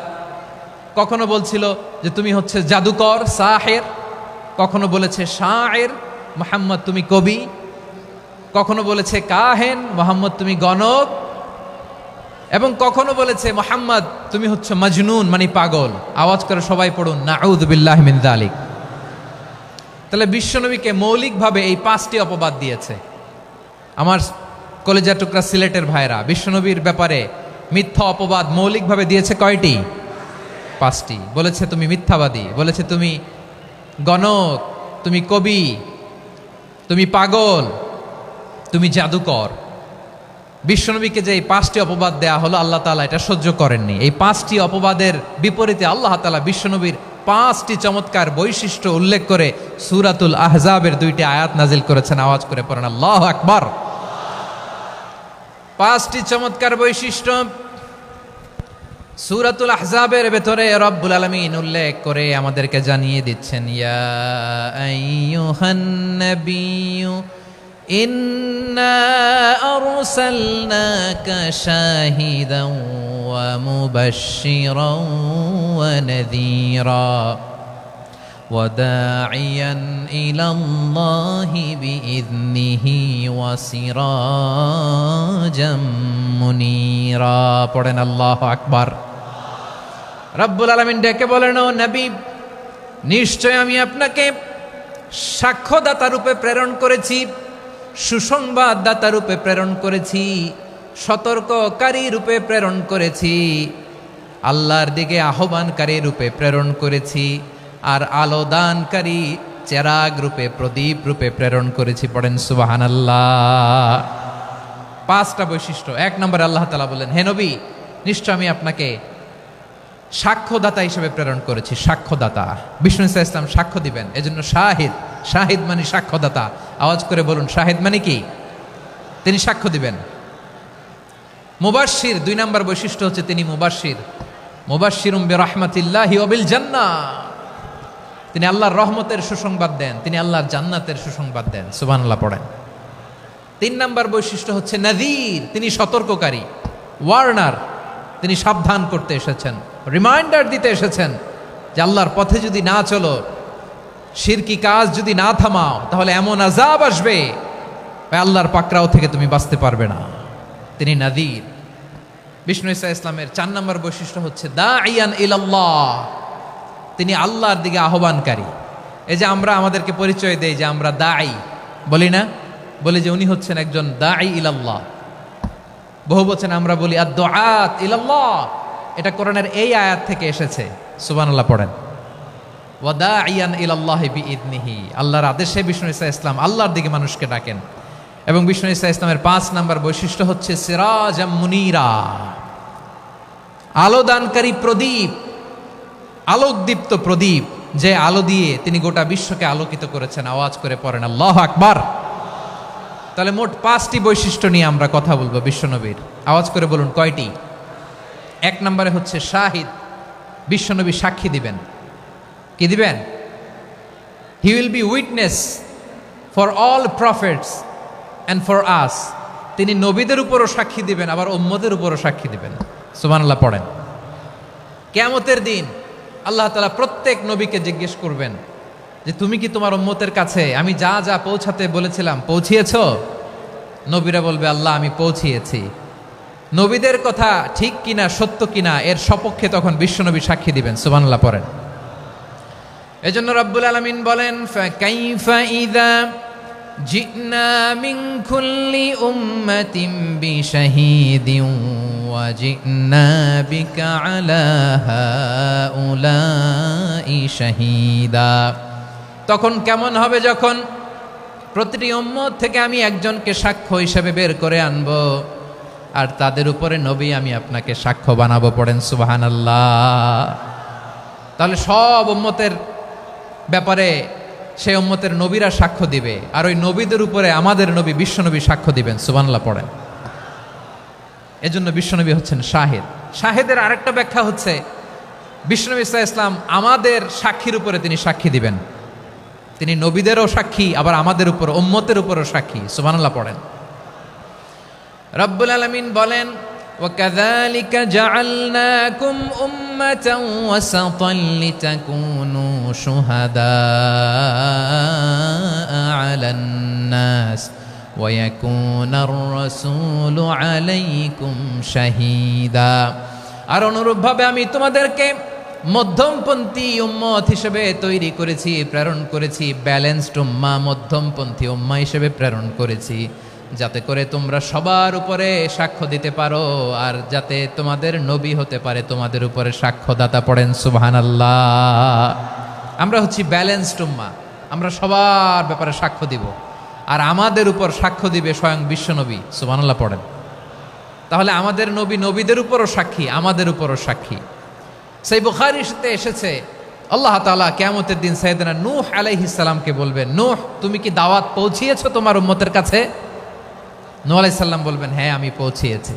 কখনো বলছিল যে তুমি হচ্ছে জাদুকর, সাহের। কখনো বলেছে শায়ের, মুহাম্মদ তুমি কবি। কখনো বলেছে কাহেন, মুহাম্মদ তুমি গণক। এবং কখনো বলেছে মুহাম্মদ তুমি হচ্ছে মাজনুন, মানে পাগল। আওয়াজ করে সবাই পড়ুন, নাউযু বিল্লাহি মিন যালিক। তাহলে বিশ্বনবীকে মৌলিকভাবে এই 5টি অপবাদ দিয়েছে। আমার কলেজার টুকরা সিলেটের ভাইরা, বিশ্বনবীর ব্যাপারে মিথ্যা অপবাদ মৌলিকভাবে দিয়েছে কয়টি? 5টি। বলেছে তুমি মিথ্যাবাদী, বলেছে তুমি গণক, তুমি কবি, তুমি পাগল, তুমি জাদুকর। বিশ্বনবীকে যে এই 5টি অপবাদ দেয়া হলো, আল্লাহ তাআলা এটা সহ্য করেননি। এই 5টি অপবাদের বিপরীতে আল্লাহ তাআলা বিশ্বনবীর 5টি চমৎকার বৈশিষ্ট্য উল্লেখ করে সূরাতুল আহজাবের 2টি আয়াত নাজিল করেছেন। আওয়াজ করে পড়েন আল্লাহু আকবার। 5টি চমৎকার বৈশিষ্ট্য সূরাতুল আহজাবের ভেতরে রব্বুল আলামিন উল্লেখ করে আমাদেরকে জানিয়ে দিচ্ছেন, ইয়া আইয়ুহান নাবিয়্যু ইন্না আরসালনাকা শাহিদান ওয়া مبشرا ونذيرا وداعيا إلى الله بإذنه وسراجا منيرا পড়েন আল্লাহু আকবার। রব্বুল আলামিন ডেকে বলেন, ও নবী, নিশ্চয় আমি আপনাকে সাক্ষ্যদাতা রূপে প্রেরণ করেছি, সুসংবাদদাতা রূপে প্রেরণ করেছি, সতর্ককারী রূপে প্রেরণ করেছি, আল্লাহর দিকে আহ্বানকারী রূপে প্রেরণ করেছি, আর আলোদানকারী চেরাগ রূপে, প্রদীপ রূপে প্রেরণ করেছি। পড়েন সুবহানাল্লাহ। 5টা বৈশিষ্ট্য। 1 নম্বরে আল্লাহ তাআলা বলেন, হে নবী, নিশ্চয় আমি আপনাকে সাক্ষ্যদাতা হিসেবে প্রেরণ করেছি। সাক্ষ্যদাতা, বিষ্ণু ইসা ইসলাম সাক্ষ্য দিবেন, এজন্য শাহিদ। শাহিদ মানে সাক্ষ্যদাতা। আওয়াজ করে বলুন, শাহিদ মানে কি? তিনি সাক্ষ্য দিবেন। মুবাশশির, 2 নম্বর বৈশিষ্ট্য হচ্ছে তিনি মুবাশশির। মুবাশশিরুম বিরহমাতিল্লাহি ওয়া বিল জান্নাহ, তিনি আল্লাহর রহমতের সুসংবাদ দেন, তিনি আল্লাহর জান্নাতের সুসংবাদ দেন। সুবহানাল্লাহ পড়েন। 3 নম্বর বৈশিষ্ট্য হচ্ছে নাযীর, তিনি সতর্ককারী। ওয়ার্নার, তিনি সাবধান করতে এসেছেন, রিমাইন্ডার দিতে এসেছেন যে আল্লাহর পথে যদি না চলো, শিরকি কাজ যদি না থামাও, তাহলে এমন আযাব আসবে আল্লাহর পাকড়াও থেকে তুমি বাঁচতে পারবে না। তিনি নাযীর। বিষ্ণু ইসা ইসলামের 4 নম্বর বৈশিষ্ট্য হচ্ছে দাঈয়ান ইলাল্লাহ, তিনি আল্লাহর দিকে আহ্বানকারী। এই যে আমরা আমাদেরকে পরিচয় দেই যে আমরা দাঈ, বলি না? বলি যে উনি হচ্ছেন একজন দাঈ ইলাল্লাহ। বহু বচনে আমরা বলি আদ-দুআত ইলাল্লাহ। এটা কোরআনের এই আয়াত থেকে এসেছে। সুবহানাল্লাহ পড়েন। ওয়া দাঈয়ান ইলাল্লাহি বিইذনিহি, আল্লাহর আদেশে বিষ্ণু ইসা ইসলাম আল্লাহর দিকে মানুষকে ডাকেন। এবং বিষ্ণু ইসা ইসলামের 5 নম্বর বৈশিষ্ট্য হচ্ছে সিরাজাম মুনীরা, আলোদানকারী প্রদীপ, আলোকদীপ্ত প্রদীপ, যে আলো দিয়ে তিনি গোটা বিশ্বকে আলোকিত করেছেন। আওয়াজ করে পড়েন আল্লাহু আকবার। তাহলে মোট 5টি বৈশিষ্ট্য নিয়ে আমরা কথা বলবো বিশ্বনবীর। আওয়াজ করে বলুন কয়টি? 1 নম্বরে হচ্ছে শাহিদ, বিশ্বনবী সাক্ষী দিবেন। কি দিবেন? He will be witness for all prophets and for us, তিনি নবীদের উপরও সাক্ষী দিবেন, আবার উম্মতের উপরও সাক্ষী দিবেন। সুবহানাল্লাহ পড়েন। কিয়ামতের দিন আল্লাহ তাআলা প্রত্যেক নবীকে জিজ্ঞেস করবেন যে তুমি কি তোমার উম্মতের কাছে আমি যা যা পৌঁছাতে বলেছিলাম পৌঁছিয়েছো? নবীরা বলবে, আল্লাহ আমি পৌঁছিয়েছি। নবীদের কথা ঠিক কিনা, সত্য কিনা, এর সপক্ষে তখন বিশ্বনবী সাক্ষী দিবেন। সুবহানাল্লাহ পড়েন। এজন্য রব্বুল আলামিন বলেন, ফাকাইফা ইযা জিনা মিন কুল্লি উম্মাতিন বিশাহীদিন ওয়া জিনা বিকা আলা হাউলাই শাহীদা। তখন কেমন হবে যখন প্রতিটি উম্মত থেকে আমি একজনকে সাক্ষ্য হিসেবে বের করে আনবো, আর তাদের উপরে নবী আমি আপনাকে সাক্ষ্য বানাবো। পড়েন সুবহানাল্লাহ। তাহলে সব উম্মতের ব্যাপারে সেই উম্মতের নবীরা সাক্ষ্য দিবে, আর ওই নবীদের উপরে আমাদের নবী বিশ্বনবী সাক্ষ্য দিবেন। সুবহানাল্লাহ পড়েন। এজন্য বিশ্বনবী হচ্ছেন শাহিদ। শাহিদের আরেকটা ব্যাখ্যা হচ্ছে বিশ্বনবী সাল্লাল্লাহু আলাইহি ওয়াসাল্লাম আমাদের সাক্ষীর উপরে তিনি সাক্ষী দিবেন। তিনি নবীদেরও সাক্ষী, আবার আমাদের উপর, উম্মতের উপরও সাক্ষী। সুবহানাল্লাহ পড়েন। রব্বুল আলামিন বলেন, وَكَذَلِكَ جَعَلْنَاكُمْ أُمَّةً وَسَطًا لِتَكُونُوا شُهَدَاءَ عَلَى النَّاسِ وَيَكُونَ الرَّسُولُ عَلَيْكُمْ شَهِيدًا। আর অনুরূপভাবে আমি তোমাদেরকে মধ্যমপন্থী উম্মত হিসেবে তৈরি করেছি, প্রেরণ করেছি। ব্যালেন্সড উম্মাহ, মধ্যমপন্থী উম্মাহ হিসেবে প্রেরণ করেছি, যাতে করে তোমরা সবার উপরে সাক্ষ্য দিতে পারো, আর যাতে তোমাদের নবী হতে পারে তোমাদের উপরে সাক্ষ্যদাতা। পড়েন সুবহানাল্লাহ। আমরা হচ্ছি ব্যালেন্সড উম্মাহ, আমরা সবার ব্যাপারে সাক্ষ্য দিব, আর আমাদের উপর সাক্ষ্য দিবে স্বয়ং বিশ্বনবী। সুবহানাল্লাহ পড়েন। তাহলে আমাদের নবী নবীদের উপরও সাক্ষী, আমাদের উপরও সাক্ষী। সেই বুখারীতে এসেছে আল্লাহ তাআলা কিয়ামতের দিন সাইয়েদনা নূহ আলাইহিস সালামকে বলবেন, নূহ তুমি কি দাওয়াত পৌঁছিয়েছো তোমার উম্মতের কাছে? নূহ আলাইহিস সালাম বলবেন, হ্যাঁ আমি পৌঁছিয়েছি।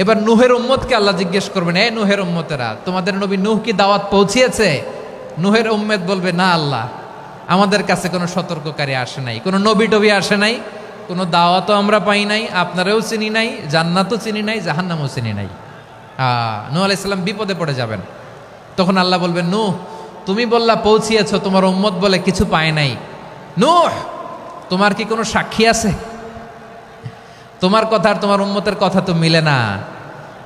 এবার নূহের উম্মতকে আল্লাহ জিজ্ঞেস করবেন, এ নূহের উম্মতেরা, তোমাদের নবী নূহ কি দাওয়াত পৌঁছিয়েছে? নূহের উম্মত বলবে, না আল্লাহ, আমাদের কাছে কোনো সতর্ককারী আসে নাই, কোনো নবী টবি আসে নাই, কোনো দাওয়াতও আমরা পাই নাই, আপনারাও চিনি নাই, জান্নাতও চিনি নাই, জাহান্নামও চিনি নাই। নূহ আলাইহিস সালাম বিপদে পড়ে যাবেন। তখন আল্লাহ বলবেন, নূহ তুমি বললা পৌঁছিয়েছ, তোমার উম্মত বলে কিছু পায় নাই। নূহ তোমার কি কোনো সাক্ষী আছে? তোমার কথা আর তোমার উম্মতের কথা তো মিলে না।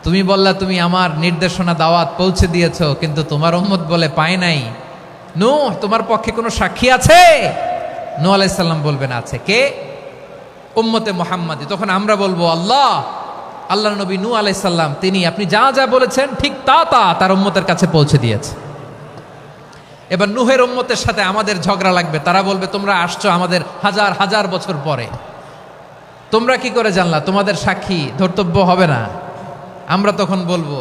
তুমি বললা তুমি আমার নির্দেশনা দাওয়াত পৌঁছে দিয়েছো, কিন্তু তোমার উম্মত বলে পায় নাই। নূহ তোমার পক্ষে কোনো সাক্ষী আছে? নূহ আলাইহিস সালাম বলবেন আছে। কে? উম্মতে মুহাম্মাদি। তখন আমরা বলবো, আল্লাহ নবী নূহ আলাইহিস সালাম তিনি আপনি যা যা বলেছেন ঠিক তা তার উম্মতের কাছে পৌঁছে দিয়েছে। এবার নূহের উম্মতের সাথে আমাদের ঝগড়া লাগবে। তারা বলবে তোমরা আসছো আমাদের হাজার হাজার বছর পরে, তোমরা কি করে জানলা? তোমাদের সাক্ষী ধর্তব্য হবে না। আমরা তখন বলবো,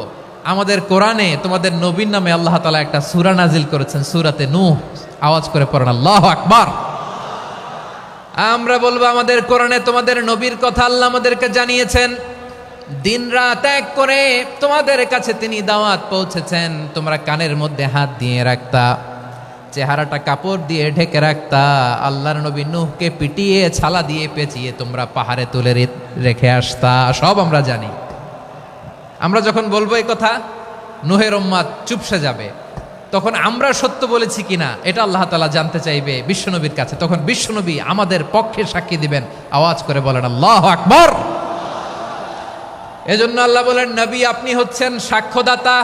আমাদের কোরআনে তোমাদের নবীর নামে আল্লাহ তাআলা একটা সূরা নাজিল করেছেন, সূরাতে নূহ। আওয়াজ করে পড়েন আল্লাহু আকবার। আমরা বলবো, আমাদের কোরআনে তোমাদের নবীর কথা আল্লাহ আমাদেরকে জানিয়েছেন, দিন রাত এক করে তোমাদের কাছে তিনি দাওয়াত পৌঁছেছেন। তোমরা কানের মধ্যে হাত দিয়ে রাখতা, চেহারাটা কাপড় দিয়ে ঢেকে রাখতা, আল্লাহর নবী নূহকে পিটিয়ে ছালা দিয়ে পেঁচিয়ে তোমরা পাহাড়ে তুলে রেখে আসতা। সব আমরা জানি। আমরা যখন বলবো এই কথা, নূহের উম্মত চুপসে যাবে। তখন আমরা সত্য বলেছি কিনা এটা আল্লাহ তাআলা জানতে চাইবে বিশ্বনবীর কাছে। তখন বিশ্বনবী আমাদের পক্ষে সাক্ষী দিবেন। আওয়াজ করে বলেন আল্লাহু আকবার। এজন্য আল্লাহ বলেন, নবী আপনি হচ্ছেন সাক্ষ্যদাতা,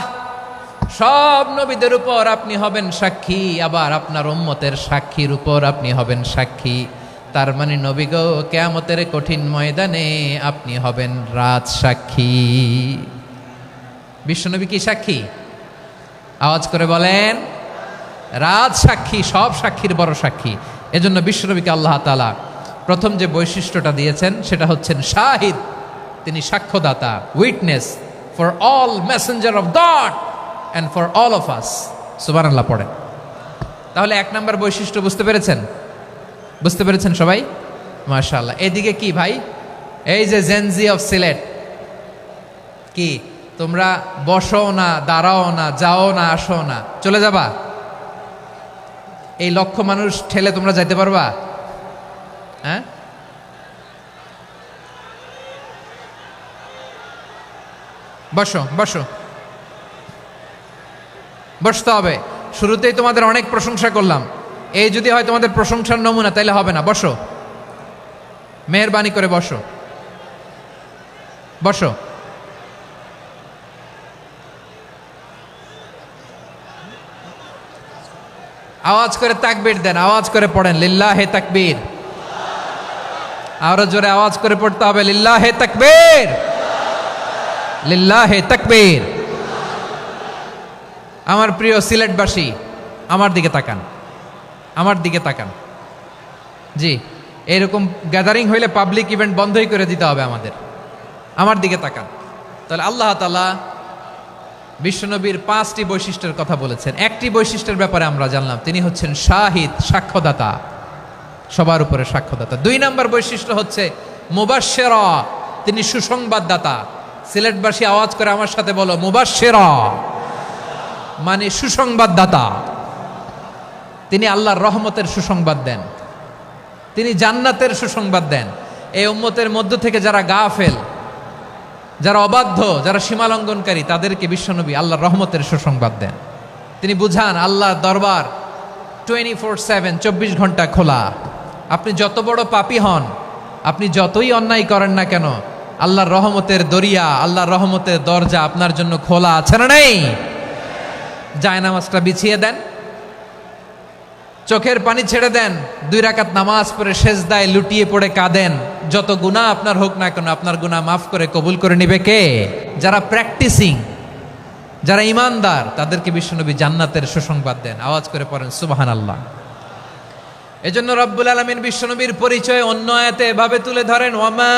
সব নবীদের উপর আপনি হবেন সাক্ষী, আবার আপনার উম্মতের সাক্ষীর উপর আপনি হবেন সাক্ষী। তার মানে নবী গো, কিয়ামতের কঠিন ময়দানে আপনি হবেন রাজ সাক্ষী। বিশ্বনবী কি সাক্ষী? আওয়াজ করে বলেন, রাজ সাক্ষী, সব সাক্ষীর বড় সাক্ষী। এজন্য বিশ্বনবীকে আল্লাহ তাআলা প্রথম যে বৈশিষ্ট্যটা দিয়েছেন সেটা হচ্ছেন শাহিদ। তিনি সাক্ষ্যদাতা, witness for all messenger of God and for all of us. সুবহানাল্লাহ পড়েন। তাহলে এক নাম্বার বৈশিষ্ট্য বুঝতে পেরেছেন? বুঝতে পেরেছেন সবাই? মাশাআল্লাহ। এদিকে কি ভাই, এই যে জেনজি অফ সিলেট, কি তোমরা বসো না, দাঁড়াও না, যাও না, আসো না, চলে যাবা? এই লক্ষ মানুষ ঠেলে তোমরা যাইতে পারবা? হ্যাঁ, বসো বসো, বসতে হবে। শুরুতেই তোমাদের অনেক প্রশংসা করলাম, এই যদি হয় তোমাদের প্রশংসার নমুনা, তাইলে হবে না। বসো, মেহেরবানি করে বসো, বসো। আওয়াজ করে তাকবীর দেন, আওয়াজ করে পড়েন লিল্লাহে তাকবীর। আরো জোরে আওয়াজ করে পড়তে হবে, লিল্লাহে তাকবীর, লিল্লাহে তাকবীর। আমার প্রিয় সিলেটবাসী, আমার দিকে তাকান, আমার দিকে তাকান। জি, এরকম গ্যাদারিং হইলে পাবলিক ইভেন্ট বন্ধই করে দিতে হবে আমাদের। আমার দিকে তাকান। তাহলে আল্লাহ তাআলা বিশ্বনবীর 5টি বৈশিষ্ট্যের কথা বলেছেন। একটি বৈশিষ্ট্যের ব্যাপারে আমরা জানলাম, তিনি হচ্ছেন শাহিদ, সাক্ষ্যদাতা, সবার উপরে সাক্ষ্যদাতা। 2 নম্বর বৈশিষ্ট্য হচ্ছে মুবাশশিরা, তিনি সুসংবাদদাতা। সিলেটবাসী আওয়াজ করে আমার সাথে বলো, মুবাশশিরা মানে সুসংবাদদাতা। তিনি আল্লাহর রহমতের সুসংবাদ দেন, তিনি জান্নাতের সুসংবাদ দেন। এই উম্মতের মধ্য থেকে যারা গাফেল, যারা অবাধ্য, যারা সীমালঙ্ঘনকারী, তাদেরকে বিশ্বনবী আল্লাহর রহমতের সুসংবাদ দেন। তিনি বুঝান আল্লাহর দরবার 24/7, 24 ঘন্টা খোলা। আপনি যত বড় পাপী হন, আপনি যতই অন্যায় করেন না কেন, আল্লাহর রহমতের দরিয়া, আল্লাহর রহমতের দরজা আপনার জন্য খোলা আছে না নেই? জায়নামাজটা বিছিয়ে দেন, চোখের পানি ছেড়ে দেন, 2 রাকাত নামাজ পড়ে সেজদায় লুটিয়ে পড়ে কাঁদেন। যত গুনাহ আপনার হোক না কেন, আপনার গুনাহ মাফ করে কবুল করে নিবে কে? যারা প্র্যাকটিসিং, যারা ইমানদার, তাদেরকে বিশ্বনবী জান্নাতের সুসংবাদ দেন। আওয়াজ করে পড়েন সুবহানাল্লাহ। এজন্য রব্বুল আলামিন বিশ্বনবীর পরিচয় অন্য আয়াতে এভাবে তুলে ধরেন, ওয়ামা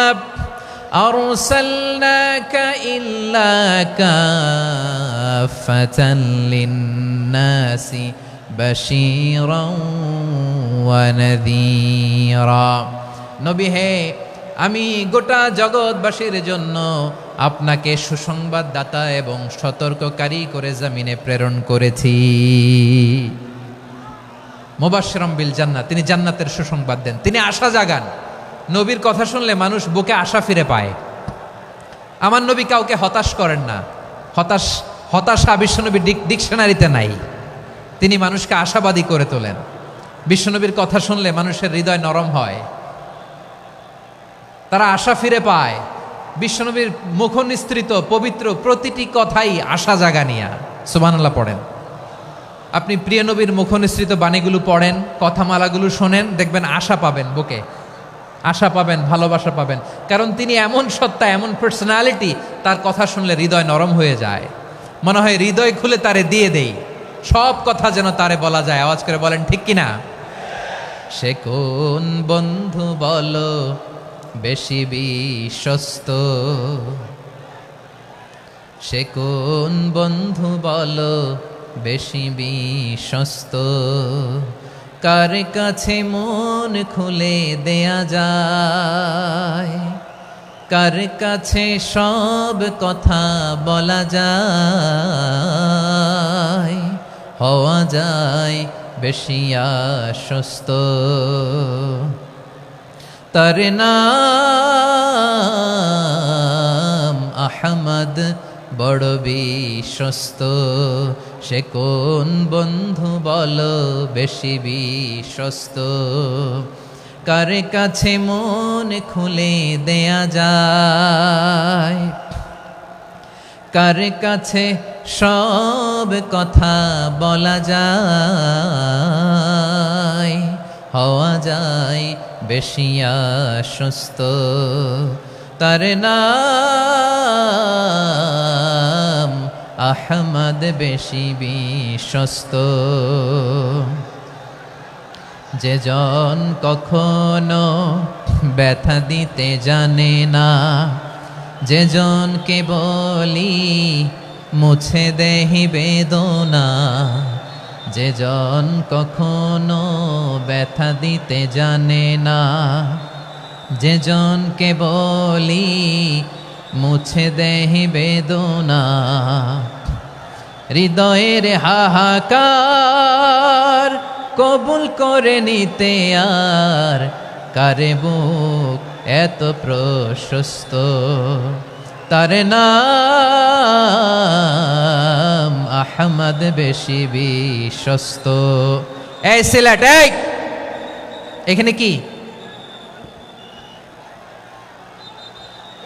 আরসালনাকা ইল্লা কাফাতান লিন-নাসি বাশীরাও ওয়া নাযীরা। নবী হে, আমি গোটা জগৎবাসীর জন্য আপনাকে সুসংবাদদাতা এবং সতর্ককারী করে জমিনে প্রেরণ করেছি। মুবাশশিরাম বিল জান্নাত, তিনি জান্নাতের সুসংবাদ দেন, তিনি আশা জাগান। নবীর কথা শুনলে মানুষ বুকে আশা ফিরে পায়। আমার নবী কাউকে হতাশ করেন না, হতাশা বিশ্বনবীর ডিকশনারিতে নাই। তিনি মানুষকে আশাবাদী করে তোলেন। বিশ্বনবীর কথা শুনলে মানুষের হৃদয় নরম হয়, তারা আশা ফিরে পায়। বিশ্বনবীর মুখনিসৃত পবিত্র প্রতিটি কথাই আশা জাগানিয়া। সুবহানাল্লাহ পড়েন। আপনি প্রিয় নবীর মুখনিসৃত বাণীগুলো পড়েন, কথামালাগুলো শোনেন, দেখবেন আশা পাবেন, বুকে আশা পাবেন, ভালোবাসা পাবেন। কারণ তিনি এমন সত্তা, এমন পার্সোনালিটি, তার কথা শুনলে হৃদয় নরম হয়ে যায়। মনে হয় হৃদয় খুলে তারে দিয়ে দেই, সব কথা যেন তারে বলা যায়। আওয়াজ করে বলেন ঠিক কিনা? সে কোন বন্ধু বলো বেশি বিশ্বস্ত, সে কোন বন্ধু বলো বেশি বিশ্বস্ত, কার কাছে মন খুলে দেয়া যায়, কার কাছে সব কথা বলা যায়, হওয়া যায় বেশি আশ্বস্ত। তার নাম আহমদ, বড় বিশ্বস্ত। সে কোন বন্ধু বলো বেশি বিশ্বস্ত, কার কাছে মন খুলে দেয়া যায়, কার কাছে সব কথা বলা যায়, হওয়া যায় বেশি আশ্বস্ত। তার নাম আহমদ, বেশি বিশ্বস্ত। যে জন কখনো ব্যথা দিতে জানে না, যে জনকে বলি মুছে দেহি বেদনা, যে জন কখনো ব্যথা দিতে জানে না, যে জনকে বলি মুছে দেহি বেদনা, হৃদয়ের হাহাকার কবুল করে নিতে আর কারে বুক এত প্রশস্ত। তার নাম আহমদ, বেশি বিশ্বস্ত। এই সিলেট, এই এখানে কি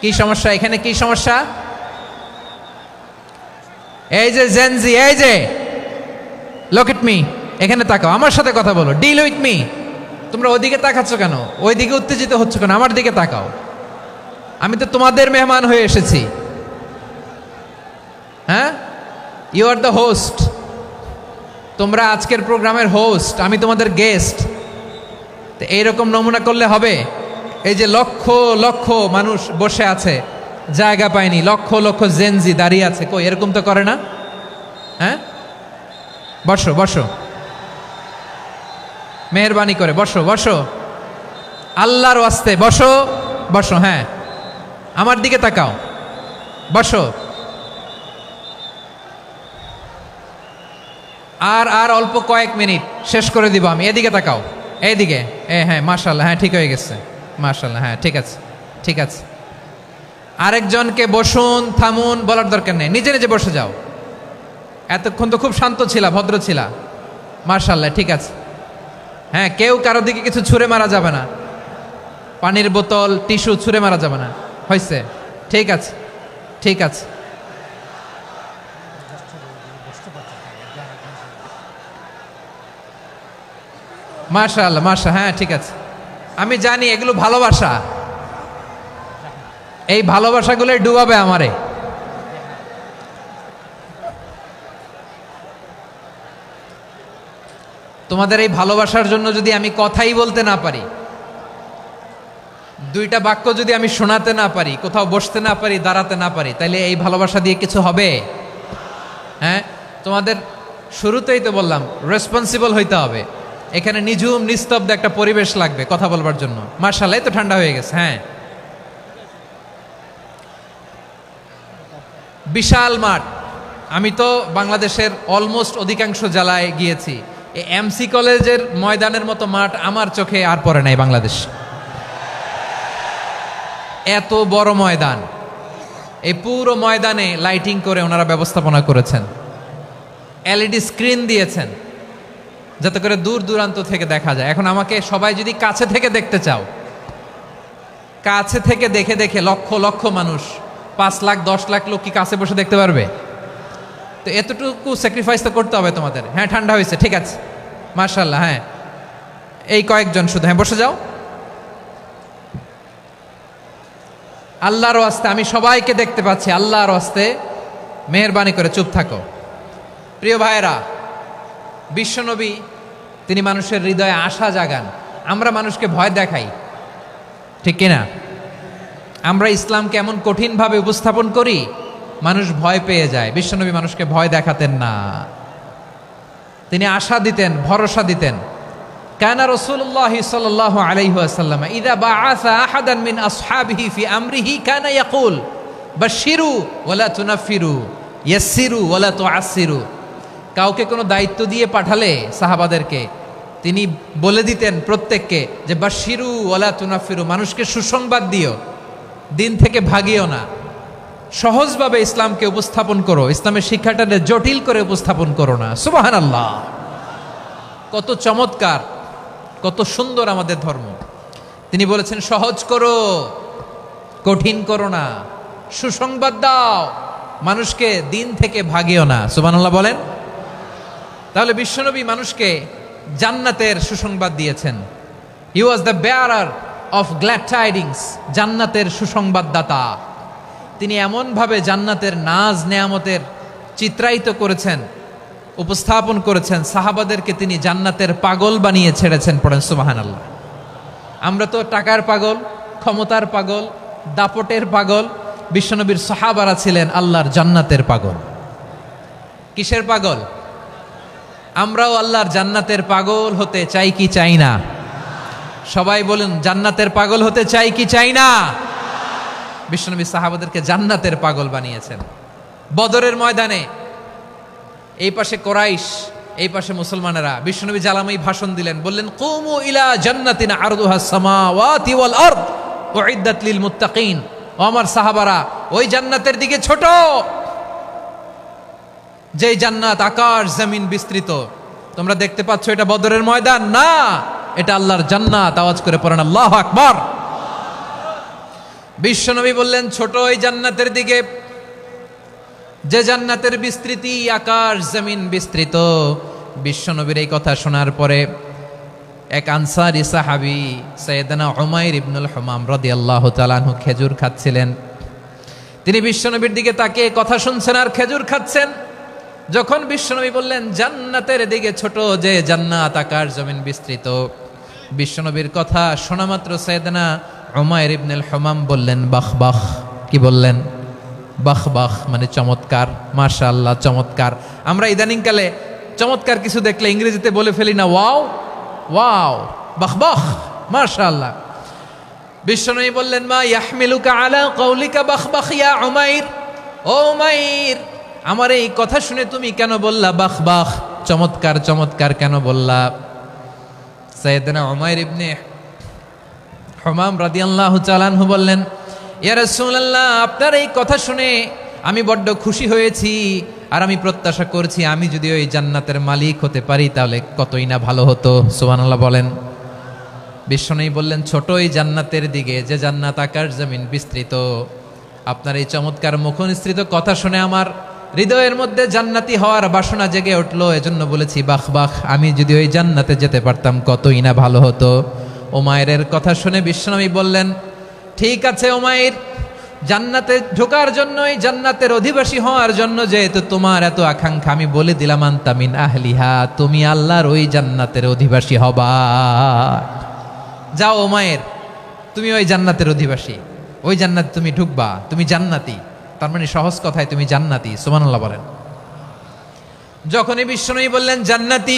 কি সমস্যা? এখানে কি সমস্যা? এই যে জেনজি, এই যে লুক এট মি, এখানে তাকাও, আমার সাথে কথা বলো, ডিল উইথ মি। তোমরা ওইদিকে তাকাচ্ছ কেন? ওইদিকে উত্তেজিত হচ্ছ কেন? আমার দিকে তাকাও। আমি তো তোমাদের মেহমান হয়ে এসেছি। হ্যাঁ, ইউ আর দ্য হোস্ট। তোমরা আজকের প্রোগ্রামের হোস্ট, আমি তোমাদের গেস্ট। তো এইরকম নমুনা করলে হবে? এই যে লক্ষ লক্ষ মানুষ বসে আছে, জায়গা পায়নি, লক্ষ লক্ষ জেনজি দাঁড়িয়ে আছে, কই এরকম তো করে না? হ্যাঁ, বসো বসো, মেহরবানি করে বসো বসো, আল্লাহর ওয়াস্তে বসো বসো। হ্যাঁ, আমার দিকে তাকাও, বসো। আর আর অল্প কয়েক মিনিট, শেষ করে দিব আমি। এদিকে তাকাও, এইদিকে। হ্যাঁ, মাশাআল্লাহ, হ্যাঁ ঠিক হয়ে গেছে, মাশাআল্লাহ, হ্যাঁ ঠিক আছে, ঠিক আছে। আরেকজনকে বসুন, থামুন বলার দরকার নেই, নিজে নিজে বসে যাও। এতক্ষণ তো খুব শান্ত ছিলা, ভদ্র ছিলা, মাশাআল্লাহ, ঠিক আছে। হ্যাঁ, কেউ কারো দিকে কিছু ছুঁড়ে মারা যাবে না, পানির বোতল, টিস্যু ছুঁড়ে মারা যাবে না, হয়েছে? ঠিক আছে, ঠিক আছে। মাশাআল্লাহ, হ্যাঁ ঠিক আছে। আমি জানি এগুলো ভালোবাসা, এই ভালোবাসাগুলোই ডুবাবে আমারে। তোমাদের এই ভালোবাসার জন্য যদি আমি কথাই বলতে না পারি, দুইটা বাক্য যদি আমি শোনাতে না পারি, কোথাও বসতে না পারি, দাঁড়াতে না পারি, তাহলে এই ভালোবাসা দিয়ে কিছু হবে? হ্যাঁ, তোমাদের শুরুতেই তো বললাম রেসপন্সিবল হইতে হবে। এখানে নিঝুম নিস্তব্ধ একটা পরিবেশ লাগবে কথা বলবার জন্য। মাশাআল্লাহ, তো ঠান্ডা হয়ে গেছে। হ্যাঁ, বিশাল মাঠ। আমি তো বাংলাদেশের অলমোস্ট অধিকাংশ জেলায় গিয়েছি, এই এমসি কলেজের ময়দানের মতো মাঠ আমার চোখে আর পড়ে নাই বাংলাদেশ। এত বড় ময়দান, এই পুরো ময়দানে লাইটিং করে ওনারা ব্যবস্থাপনা করেছেন, এলইডি স্ক্রিন দিয়েছেন যাতে করে দূর দূরান্ত থেকে দেখা যায়। এখন আমাকে সবাই যদি কাছে থেকে দেখতে চাও, কাছে থেকে দেখে দেখে লক্ষ লক্ষ মানুষ, 5 লাখ 10 লাখ লোক কি কাছে বসে দেখতে পারবে? তো এতটুকু স্যাক্রিফাইস তো করতে হবে তোমাদের। হ্যাঁ, ঠান্ডা হয়েছে, ঠিক আছে, মাশাআল্লাহ। হ্যাঁ, এই কয়েকজন শুধু, হ্যাঁ বসে যাও। আল্লাহর ওয়াস্তে আমি সবাইকে দেখতে পাচ্ছি, আল্লাহর ওয়াস্তে মেহেরবানি করে চুপ থাকো। প্রিয় ভাইয়েরা, বিশ্বনবী তিনি মানুষের হৃদয়ে আশা জাগান। আমরা মানুষকে ভয় দেখাই, ঠিক কিনা? আমরা ইসলামকে এমন কঠিনভাবে উপস্থাপন করি, মানুষ ভয় পেয়ে যায়। বিশ্বনবী মানুষকে ভয় দেখাতেন না, তিনি আশা দিতেন, ভরসা দিতেন। কানা রাসূলুল্লাহ সাল্লাল্লাহু আলাইহি ওয়াসাল্লাম ইযা বাআসা আহাদান মিন আসহাবিহি ফি আমরিহি কানা ইয়াকুল বাশশিরু ওয়ালা তুনাফিরু ইয়াসসিরু ওয়ালা তুআসসিরু। কাউকে কোনো দায়িত্ব দিয়ে পাঠালে সাহাবাদেরকে তিনি বলে দিতেন প্রত্যেককে যে বাশশিরু ওয়ালা তুনাফিরু, মানুষকে সুসংবাদ দিও, দিন থেকে ভাগিও না, সহজভাবে ইসলামকে উপস্থাপন করো, ইসলামের শিক্ষাটাকে জটিল করে উপস্থাপন করো না। সুবহানাল্লাহ, কত চমৎকার, কত সুন্দর আমাদের ধর্ম। তিনি বলেছেন সহজ করো, কঠিন করো না, সুসংবাদ দাও, মানুষকে দিন থেকে ভাগিও না। সুবহানাল্লাহ বলেন। তাহলে বিশ্বনবী মানুষকে জান্নাতের সুসংবাদ দিয়েছেন। He was the bearer of glad tidings, জান্নাতের সুসংবাদদাতা। তিনি এমনভাবে জান্নাতের নাজ নেয়ামতের চিত্রায়িত করেছেন, উপস্থাপন করেছেন, সাহাবাদেরকে তিনি জান্নাতের পাগল বানিয়ে ছেড়েছেন। পড়েন সুবহানাল্লাহ। আমরা তো টাকার পাগল, ক্ষমতার পাগল, দাপটের পাগল। বিশ্বনবীর সাহাবারা ছিলেন আল্লাহর জান্নাতের পাগল। কিসের পাগল? আমরাও আল্লাহর জান্নাতের পাগল হতে চাই কি চাই না? সবাই বলুন, জান্নাতের পাগল হতে চাই কি চাই না? বিশ্বনবী সাহাবাদেরকে জান্নাতের পাগল বানিয়েছেন। বদরের ময়দানে এই পাশে কোরাইশ, এই পাশে মুসলমানেরা, বিশ্বনবী জালামাই ভাষণ দিলেন, বললেন কুমু ইলা জান্নাতিন আরদুহাস সামাওয়াতি ওয়াল আরদ উইদ্দাত লিল মুত্তাকিন। ও আমার সাহাবারা, ওই জান্নাতের দিকে ছোট, যেই জান্নাত আকাশ জমিন বিস্তৃত। তোমরা দেখতে পাচ্ছ এটা বদরের ময়দান না, এটা আল্লাহর জান্নাত। আওয়াজ করে পড়েন আল্লাহু আকবার। বিশ্বনবী বললেন ছোট ওই জান্নাতের দিকে, যে জান্নাতের বিস্তৃতি আকাশ জমিন বিস্তৃত। বিশ্বনবীর এই কথা শোনার পরে এক আনসারী সাহাবী সাইয়েদনা উমাইর ইবনুল হুমাম রাদিয়াল্লাহু তাআলা আনহু খেজুর খাচ্ছিলেন। তিনি বিশ্বনবীর দিকে তাকিয়ে কথা শুনছেন আর খেজুর খাচ্ছেন। যখন বিশ্বনবী বললেন জান্নাতের দিকে ছোট, যে জান্নাত আকাশ জমিন বিস্তৃত, বিশ্বনবীর কথা শোনা মাত্র সাইয়েদনা উমাইর ইবনুল হুমাম বললেন বাহ বাহ। কি বললেন? বাহ বাহ, মানে চমৎকার, মাশাআল্লাহ, চমৎকার। আমরা ইদানিংকালে চমৎকার কিছু দেখলে ইংরেজিতে বলে ফেলি না, ওয়াও ওয়াও, বাহ বাহ, মাশাআল্লাহ। বিশ্বনবী বললেন মা ইয়াহমিলুকা আলা কওলিকা বাহ বাহ ইয়া উমাইর। ও উমাইর, আমার এই কথা শুনে তুমি কেন বললা বাহ বাহ, চমৎকার চমৎকার কেন বললা? সাইয়েদনা উমাইর ইবনে হুমাম রাদিয়াল্লাহু তাআলা আনহু বললেন ইয়া রাসূলুল্লাহ, আপনার এই কথা শুনে আমি বড্ড খুশি হয়েছি, আর আমি প্রত্যাশা করছি আমি যদি ওই জান্নাতের মালিক হতে পারি তাহলে কতই না ভালো হতো। সুবহানাল্লাহ বলেন। বিশ্বনবী বললেন ছোট ওই জান্নাতের দিকে, যে জান্নাত আকাশ জমিন বিস্তৃত। আপনার এই চমৎকার মুখনিসৃত কথা শুনে আমার হৃদয়ের মধ্যে জান্নাতি হওয়ার বাসনা জেগে উঠলো, এজন্য বলেছি বাহ বাহ, আমি যদি ওই জান্নাতে যেতে পারতাম কতই না ভালো হতো। উমাইরের কথা শুনে বিশ্বনবী বললেন ঠিক আছে উমাইর, জান্নাতে ঢোকার জন্যই, জান্নাতের অধিবাসী হওয়ার জন্য যেহেতু তোমার এত আকাঙ্ক্ষা, আমি বলে দিলাম আনতা মিন আহলিহা, তুমি আল্লাহর ওই জান্নাতের অধিবাসী হবা। যাও উমাইর, তুমি ওই জান্নাতের অধিবাসী, ওই জান্নাতে তুমি ঢুকবা, তুমি জান্নাতি। তার মানে সহজ কথায় তুমি জান্নাতি। সুবহানাল্লাহ বলেন। যখনই বিশ্বনবী বললেন জান্নাতি,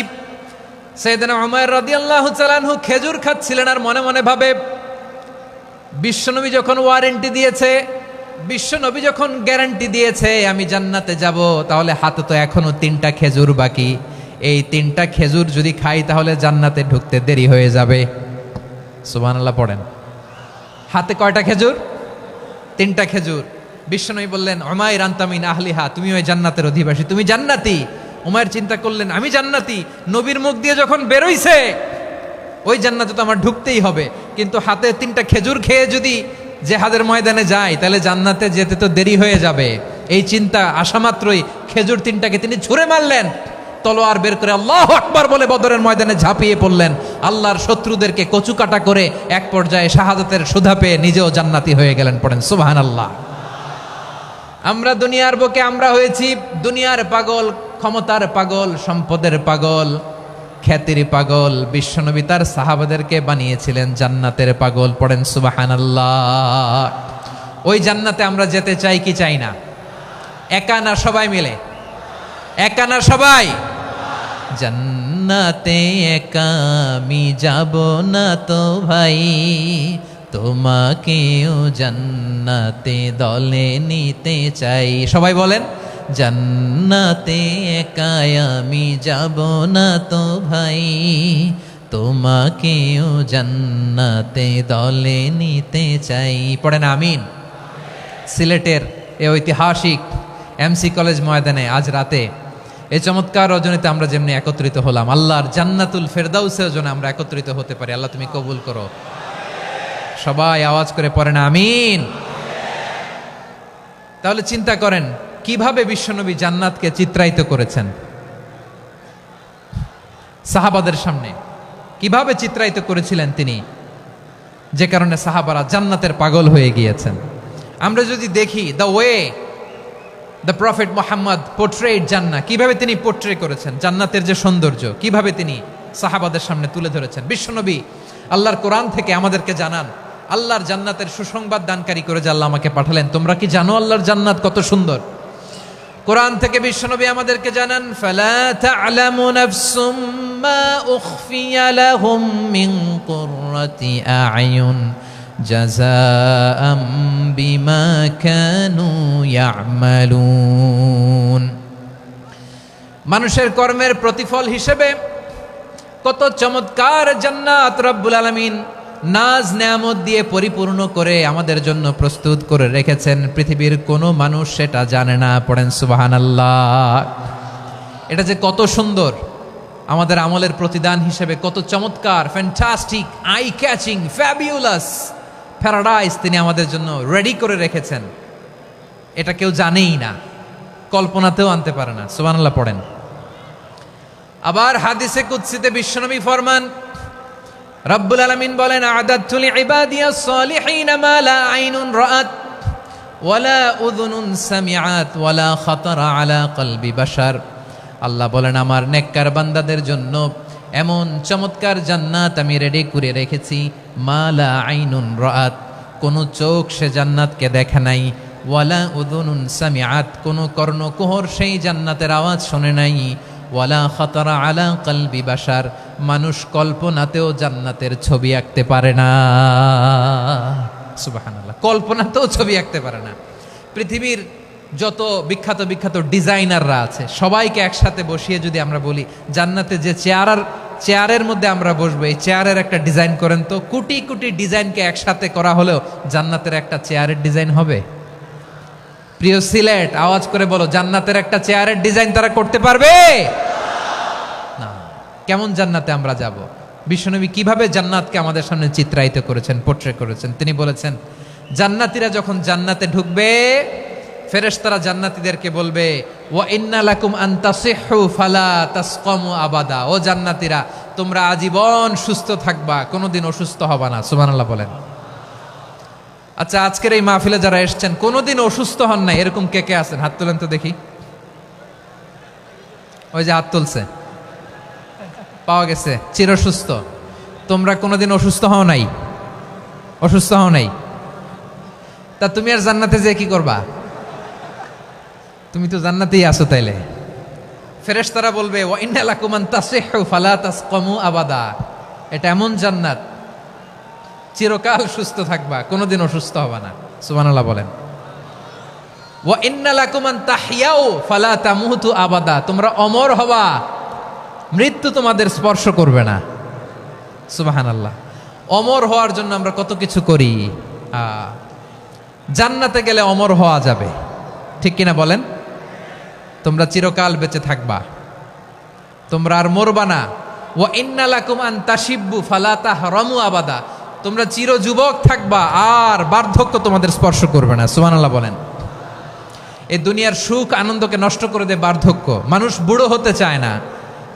সাইয়েদনা উমাইর রাদিয়াল্লাহু তাআলা আনহু খেজুর খাচ্ছিলেন আর মনে মনে ভাবে বিশ্বনবী যখন ওয়ারেন্টি দিয়েছে, বিশ্বনবী যখন গ্যারান্টি দিয়েছে আমি জান্নাতে যাব, তাহলে হাতে তো এখনো 3টা খেজুর বাকি। এই 3টা খেজুর যদি খাই তাহলে জান্নাতে ঢুকতে দেরি হয়ে যাবে। সুবহানাল্লাহ পড়েন। হাতে কয়টা খেজুর? 3টা খেজুর। বিশ্বনবী বললেন উমাইর আনতা মিন আহলিহা, তুমি ওই জান্নাতের অধিবাসী, তুমি জান্নাতি। উমাইর চিন্তা করলেন আমি জান্নাতি, নবীর মুখ দিয়ে যখন বেরোইছে ওই জান্নাতে তো আমার ঢুকতেই হবে, কিন্তু হাতে 3টা খেজুর খেয়ে যদি জেহাদের ময়দানে যাই তাহলে জান্নাতে যেতে তো দেরি হয়ে যাবে। এই চিন্তা আসা মাত্রই খেজুর 3টাকে তিনি ছুঁড়ে মারলেন, তলোয়ার বের করে আল্লাহু আকবার বলে বদরের ময়দানে ঝাঁপিয়ে পড়লেন। আল্লাহর শত্রুদেরকে কচুকাটা করে এক পর্যায়ে শাহাদাতের সুধা পেয়ে নিজেও জান্নাতি হয়ে গেলেন। পড়েন সুবহানাল্লাহ। আমরা দুনিয়ার বুকে আমরা হয়েছি দুনিয়ার পাগল, ক্ষমতার পাগল, সম্পদের পাগল, খ্যাতির পাগল। বিশ্বনবী তার সাহাবাদেরকে বানিয়েছিলেন জান্নাতের পাগল। পড়েন সুবহানাল্লাহ। ওই জান্নাতে আমরা যেতে চাই কি চাই না? একা না সবাই মিলে? একা না সবাই? জান্নাতে একা আমি যাব না তো ভাই, তোমাকেও জান্নাতে দলে নিতে চাই। সবাই বলেন, জান্নাতে একা আমি যাব না তো ভাই, তোমাকেও জান্নাতে দলে নিতে চাই। পড়েন আমিন। সিলেটের এ ঐতিহাসিক এমসি কলেজ ময়দানে আজ রাতে এই চমৎকার রজনীতে আমরা যেমনি একত্রিত হলাম, আল্লাহর জান্নাতুল ফেরদাউসের জন্য আমরা একত্রিত হতে পারি। আল্লাহ তুমি কবুল করো। সবাই আওয়াজ করে পড়েন আমিন। তাহলে চিন্তা করেন কিভাবে বিশ্বনবী জান্নাতকে চিত্রায়িত করেছেন সাহাবাদের সামনে, কিভাবে চিত্রায়িত করেছিলেন তিনি, যে কারণে সাহাবারা জান্নাতের পাগল হয়ে গিয়েছেন। আমরা যদি দেখি the way the prophet Muhammad portrait জান্নাত, কিভাবে তিনি পোর্ট্রে করেছেন জান্নাতের যে সৌন্দর্য, কিভাবে তিনি সাহাবাদের সামনে তুলে ধরেছেন। বিশ্বনবী আল্লাহর কোরআন থেকে আমাদেরকে জানান আল্লাহর জান্নাতের সুসংবাদ দানকারী করে যে আল্লাহ আমাকে পাঠালেন। তোমরা কি জানো আল্লাহর জান্নাত কত সুন্দর? কোরআন থেকে বিশ্বনবী আমাদেরকে জানান ফালা তা'লামু নাফসুম মা উখফিয়া লাহুম মিন কুররাতি আ'য়ুন জাযাআম বিমা কানু ইয়া'মালুন। মানুষের কর্মের প্রতিফল হিসেবে কত চমৎকার জান্নাত রব্বুল আলামিন নাজ নেয়ামত দিয়ে পরিপূর্ণ করে আমাদের জন্য প্রস্তুত করে রেখেছেন। পৃথিবীর কোনো মানুষ সেটা জানে না। পড়েন সুবহানাল্লাহ। এটা যে কত সুন্দর, আমাদের আমলের প্রতিদান হিসেবে কত চমৎকার, fantastic, eye catching, fabulous paradise তিনি আমাদের জন্য রেডি করে রেখেছেন। এটা কেউ জানেই না, কল্পনাতেও আনতে পারে না। সুবহানাল্লাহ পড়েন। আবার হাদিসে কুদসিতে বিশ্বনবী ফরমান, রব্বুল আলামিন বলেন আ'দাদতু লিইবাদিয়াস সালিহিন মা লা আইনুন রাআত ওয়ালা উযুনুন সামিআত ওয়ালা খাতারা আলা কলবি বাশার। আল্লাহ বলেন আমার নেককার বান্দাদের জন্য এমন চমৎকার জান্নাত আমি রেডি করে রেখেছি, মা লা আইনুন রাআত, কোন চোখ সে জান্নাতকে দেখে নাই, ওয়ালা উযুনুন সামিআত, কোন কর্ণকুহর সেই জান্নাতের আওয়াজ শোনে নাই, ওয়ালা খাতারা আলা কলবি বাশার, মানুষ কল্পনাতেও জান্নাতের ছবি আঁকতে পারে না। সুবহানাল্লাহ, কল্পনাতেও ছবি আঁকতে পারে না। পৃথিবীর যত বিখ্যাত বিখ্যাত ডিজাইনাররা আছে সবাইকে একসাথে বসিয়ে যদি আমরা বলি জান্নাতে যে চেয়ারের মধ্যে আমরা বসবো, এই চেয়ারের একটা ডিজাইন করেন তো, কোটি কোটি ডিজাইনকে একসাথে করা হলেও জান্নাতের একটা চেয়ারের ডিজাইন হবে? প্রিয় সিলেট, আওয়াজ করে বলো, জান্নাতের একটা চেয়ারের ডিজাইন তারা করতে পারবে না। কেমন জান্নাতে আমরা যাব? বিশ্বনবী কিভাবে জান্নাতকে আমাদের সামনে চিত্রায়িত করেছেন, পোর্ট্রে করেছেন। তিনি বলেছেন জান্নাতীরা যখন জান্নাতে ঢুকবে ফেরেশতারা জান্নাতীদেরকে বলবে ওয়া ইন্না লাকুম আন তাসিহু ফালা তাসকামু আবাদা, ও জান্নাতীরা তোমরা আজীবন সুস্থ থাকবা, কোনোদিন অসুস্থ হবা না। সুবহানাল্লাহ বলেন। আচ্ছা, আজকের এই মাহফিলে যারা এসেছেন কোনোদিন অসুস্থ হন নাই এরকম কে কে আছেন? হাত তোলেন তো দেখি। ওই যে হাত তুলছে, পাওয়া গেছে, চিরসুস্থ। তোমরা কোনোদিন অসুস্থ হও নাই? অসুস্থ হও নাই? তা তুমি আর জান্নাতে যে কি করবা? তুমি তো জান্নাতেই আছো। তাইলে ফেরেশতারা বলবে ওয়া ইন্না লাকুম আন তাসিহু ফালা তাসকামু আবাদা, এটা এমন জান্নাত চিরকাল সুস্থ থাকবা, কোনোদিন অসুস্থ হবা না। সুবহানাল্লাহ বলেন। ওয়া ইন্না লাকুম আন তাহইয়াউ ফালা তামুতু আবাদা, তোমরা অমর হবা, মৃত্যু তোমাদের স্পর্শ করবে না। সুবহানাল্লাহ। অমর হওয়ার জন্য আমরা কত কিছু করি। জান্নাতে গেলে অমর হওয়া যাবে, ঠিক কিনা বলেন? তোমরা চিরকাল বেঁচে থাকবা, তোমরা আর মরবা না। ওয়া ইন্না লাকুম আন তাশিব্বু ফালা তাহরামু আবাদা, তোমরা চির যুবক থাকবা, আর বার্ধক্য তোমাদের স্পর্শ করবে না। সুবহানাল্লাহ বলেন। এই দুনিয়ার সুখ আনন্দকে নষ্ট করে দেয় বার্ধক্য। মানুষ বুড়ো হতে চায় না।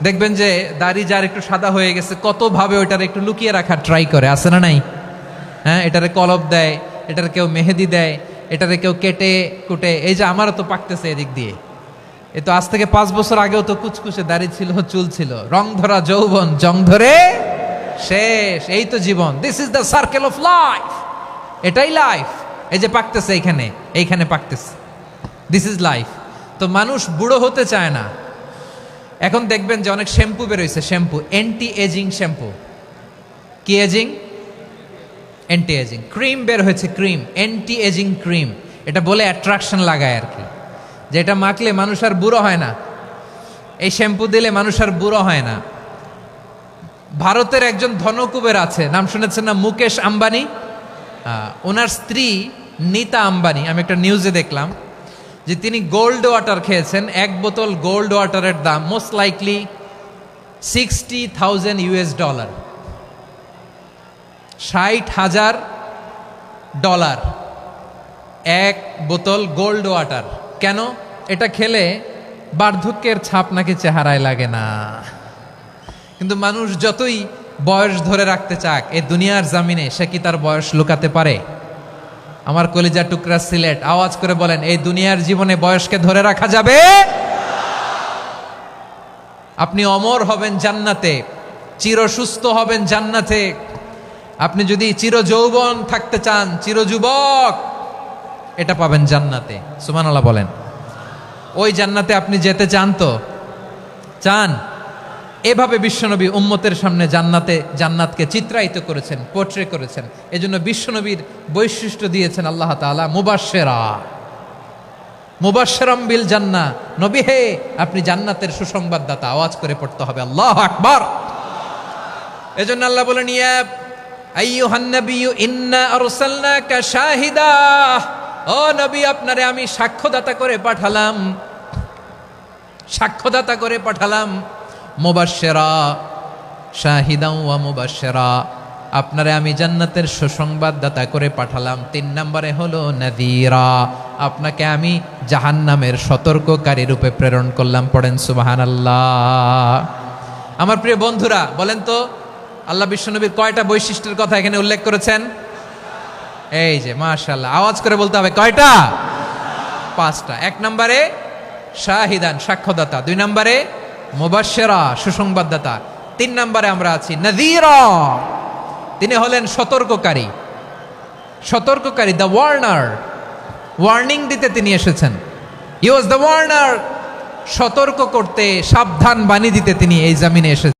দেখবেন যে দাড়ি যার একটু সাদা হয়ে গেছে, কতভাবে ওইটার একটু লুকিয়ে রাখার ট্রাই করে, আছে না নাই? হ্যাঁ, এটারে কলপ দেয়, এটার কেউ মেহেদি দেয়, এটারে কেউ কেটে কুটে। এই যে আমারও তো পাকতেছে এদিক দিয়ে, এ তো আজ থেকে 5 বছর আগেও তো কুচকুচে দাড়ি ছিল, চুল ছিল, রং ধরা যৌবন জং ধরে শেষ। এই তো জীবন, this is the circle of life, এটাই লাইফ। এই যে পাকতেছে এইখানে, এইখানে পাকতেছে, দিস ইজ লাইফ। তো মানুষ বুড়ো হতে চায় না। এখন দেখবেন যে অনেক শ্যাম্পু বেরোইছে, শ্যাম্পু অ্যান্টি এজিং শ্যাম্পু। কি এজিং? Anti ageing. ক্রিম বের হয়েছে, ক্রিম অ্যান্টি এজিং ক্রিম। এটা বলে অ্যাট্রাকশন লাগায় আর কি, যে এটা মাখলে মানুষ আর বুড়ো হয় না, এই শ্যাম্পু দিলে মানুষ আর বুড়ো হয় না। ভারতের একজন ধনকুবের আছে, নাম শুনেছেন না? মুকেশ আম্বানি। ওনার স্ত্রী নীতা আম্বানি, আমি একটা নিউজে দেখলাম যে তিনি গোল্ড ওয়াটার খেয়েছেন। 1 বোতল গোল্ড ওয়াটারের দাম মোস্ট লাইকলি $60,000, $60,000 1 বোতল গোল্ড ওয়াটার। কেন? এটা খেলে বার্ধক্যের ছাপ নাকি চেহারায় লাগে না। কিন্তু মানুষ যতই বয়স ধরে রাখতে চাক এই দুনিয়ার জামিনে, সে কি তার বয়স লুকাতে পারে? আমার কলিজা টুকরা সিলেট, আওয়াজ করে বলেন, এই দুনিয়ার জীবনে বয়সকে ধরে রাখা যাবে? আপনি অমর হবেন জান্নাতে, চির সুস্থ হবেন জান্নাতে। আপনি যদি চির যৌবন থাকতে চান, চির যুবক, এটা পাবেন জান্নাতে। সুবহানাল্লাহ বলেন। ওই জান্নাতে আপনি যেতে চান তো? চান? এভাবে বিশ্বনবী উম্মতের সামনে জান্নাতকে চিত্রায়িত করেছেন, পোর্ট্রে করেছেন। এজন্য বিশ্বনবীর বৈশিষ্ট্য দিয়েছেন আল্লাহ তাআলা মুবাশশিরাম বিল জান্নাহ। নবী হে, আপনি জান্নাতের সুসংবাদদাতা। আওয়াজ করে পড়তে হবে আল্লাহু আকবার। এজন্য আল্লাহ বলেন, ইয়া আইয়ুহান নাবিয়্যু ইন্না আরসালনাকা শাহিদা, ও নবী, আপনারে আমি সাক্ষ্যদাতা করে পাঠালাম, সাক্ষ্যদাতা করে পাঠালাম। মুবাশশিরা, শাহিদাও ওয়া মুবাশশিরা, আপনারে আমি জান্নাতের সুসংবাদদাতা করে পাঠালাম। 3 নম্বরে হলো নাযীরা, আপনাকে আমি জাহান্নামের সতর্ককারী রূপে প্রেরণ করলাম। পড়েন সুবহানাল্লাহ। আমার প্রিয় বন্ধুরা, বলেন তো আল্লাহ বিশ্বনবীর কয়টা বৈশিষ্ট্যের কথা এখানে উল্লেখ করেছেন? এই যে মাশাআল্লাহ, আওয়াজ করে বলতে হবে, কয়টা? 5টা। 1 নম্বরে শাহিদান, সাক্ষ্যদাতা। 2 নম্বরে মুবাশশিরা, সুসংবাদদাতা। 3 নম্বরে আমরা আছি নাযীরা, তিনি হলেন সতর্ককারী। সতর্ককারী, দ্য ওয়ার্নার, ওয়ার্নিং দিতে তিনি এসেছেন। হি ওয়াজ দ্য ওয়ার্নার, সতর্ক করতে, সাবধান বাণী দিতে তিনি এই জমিনে এসেছেন।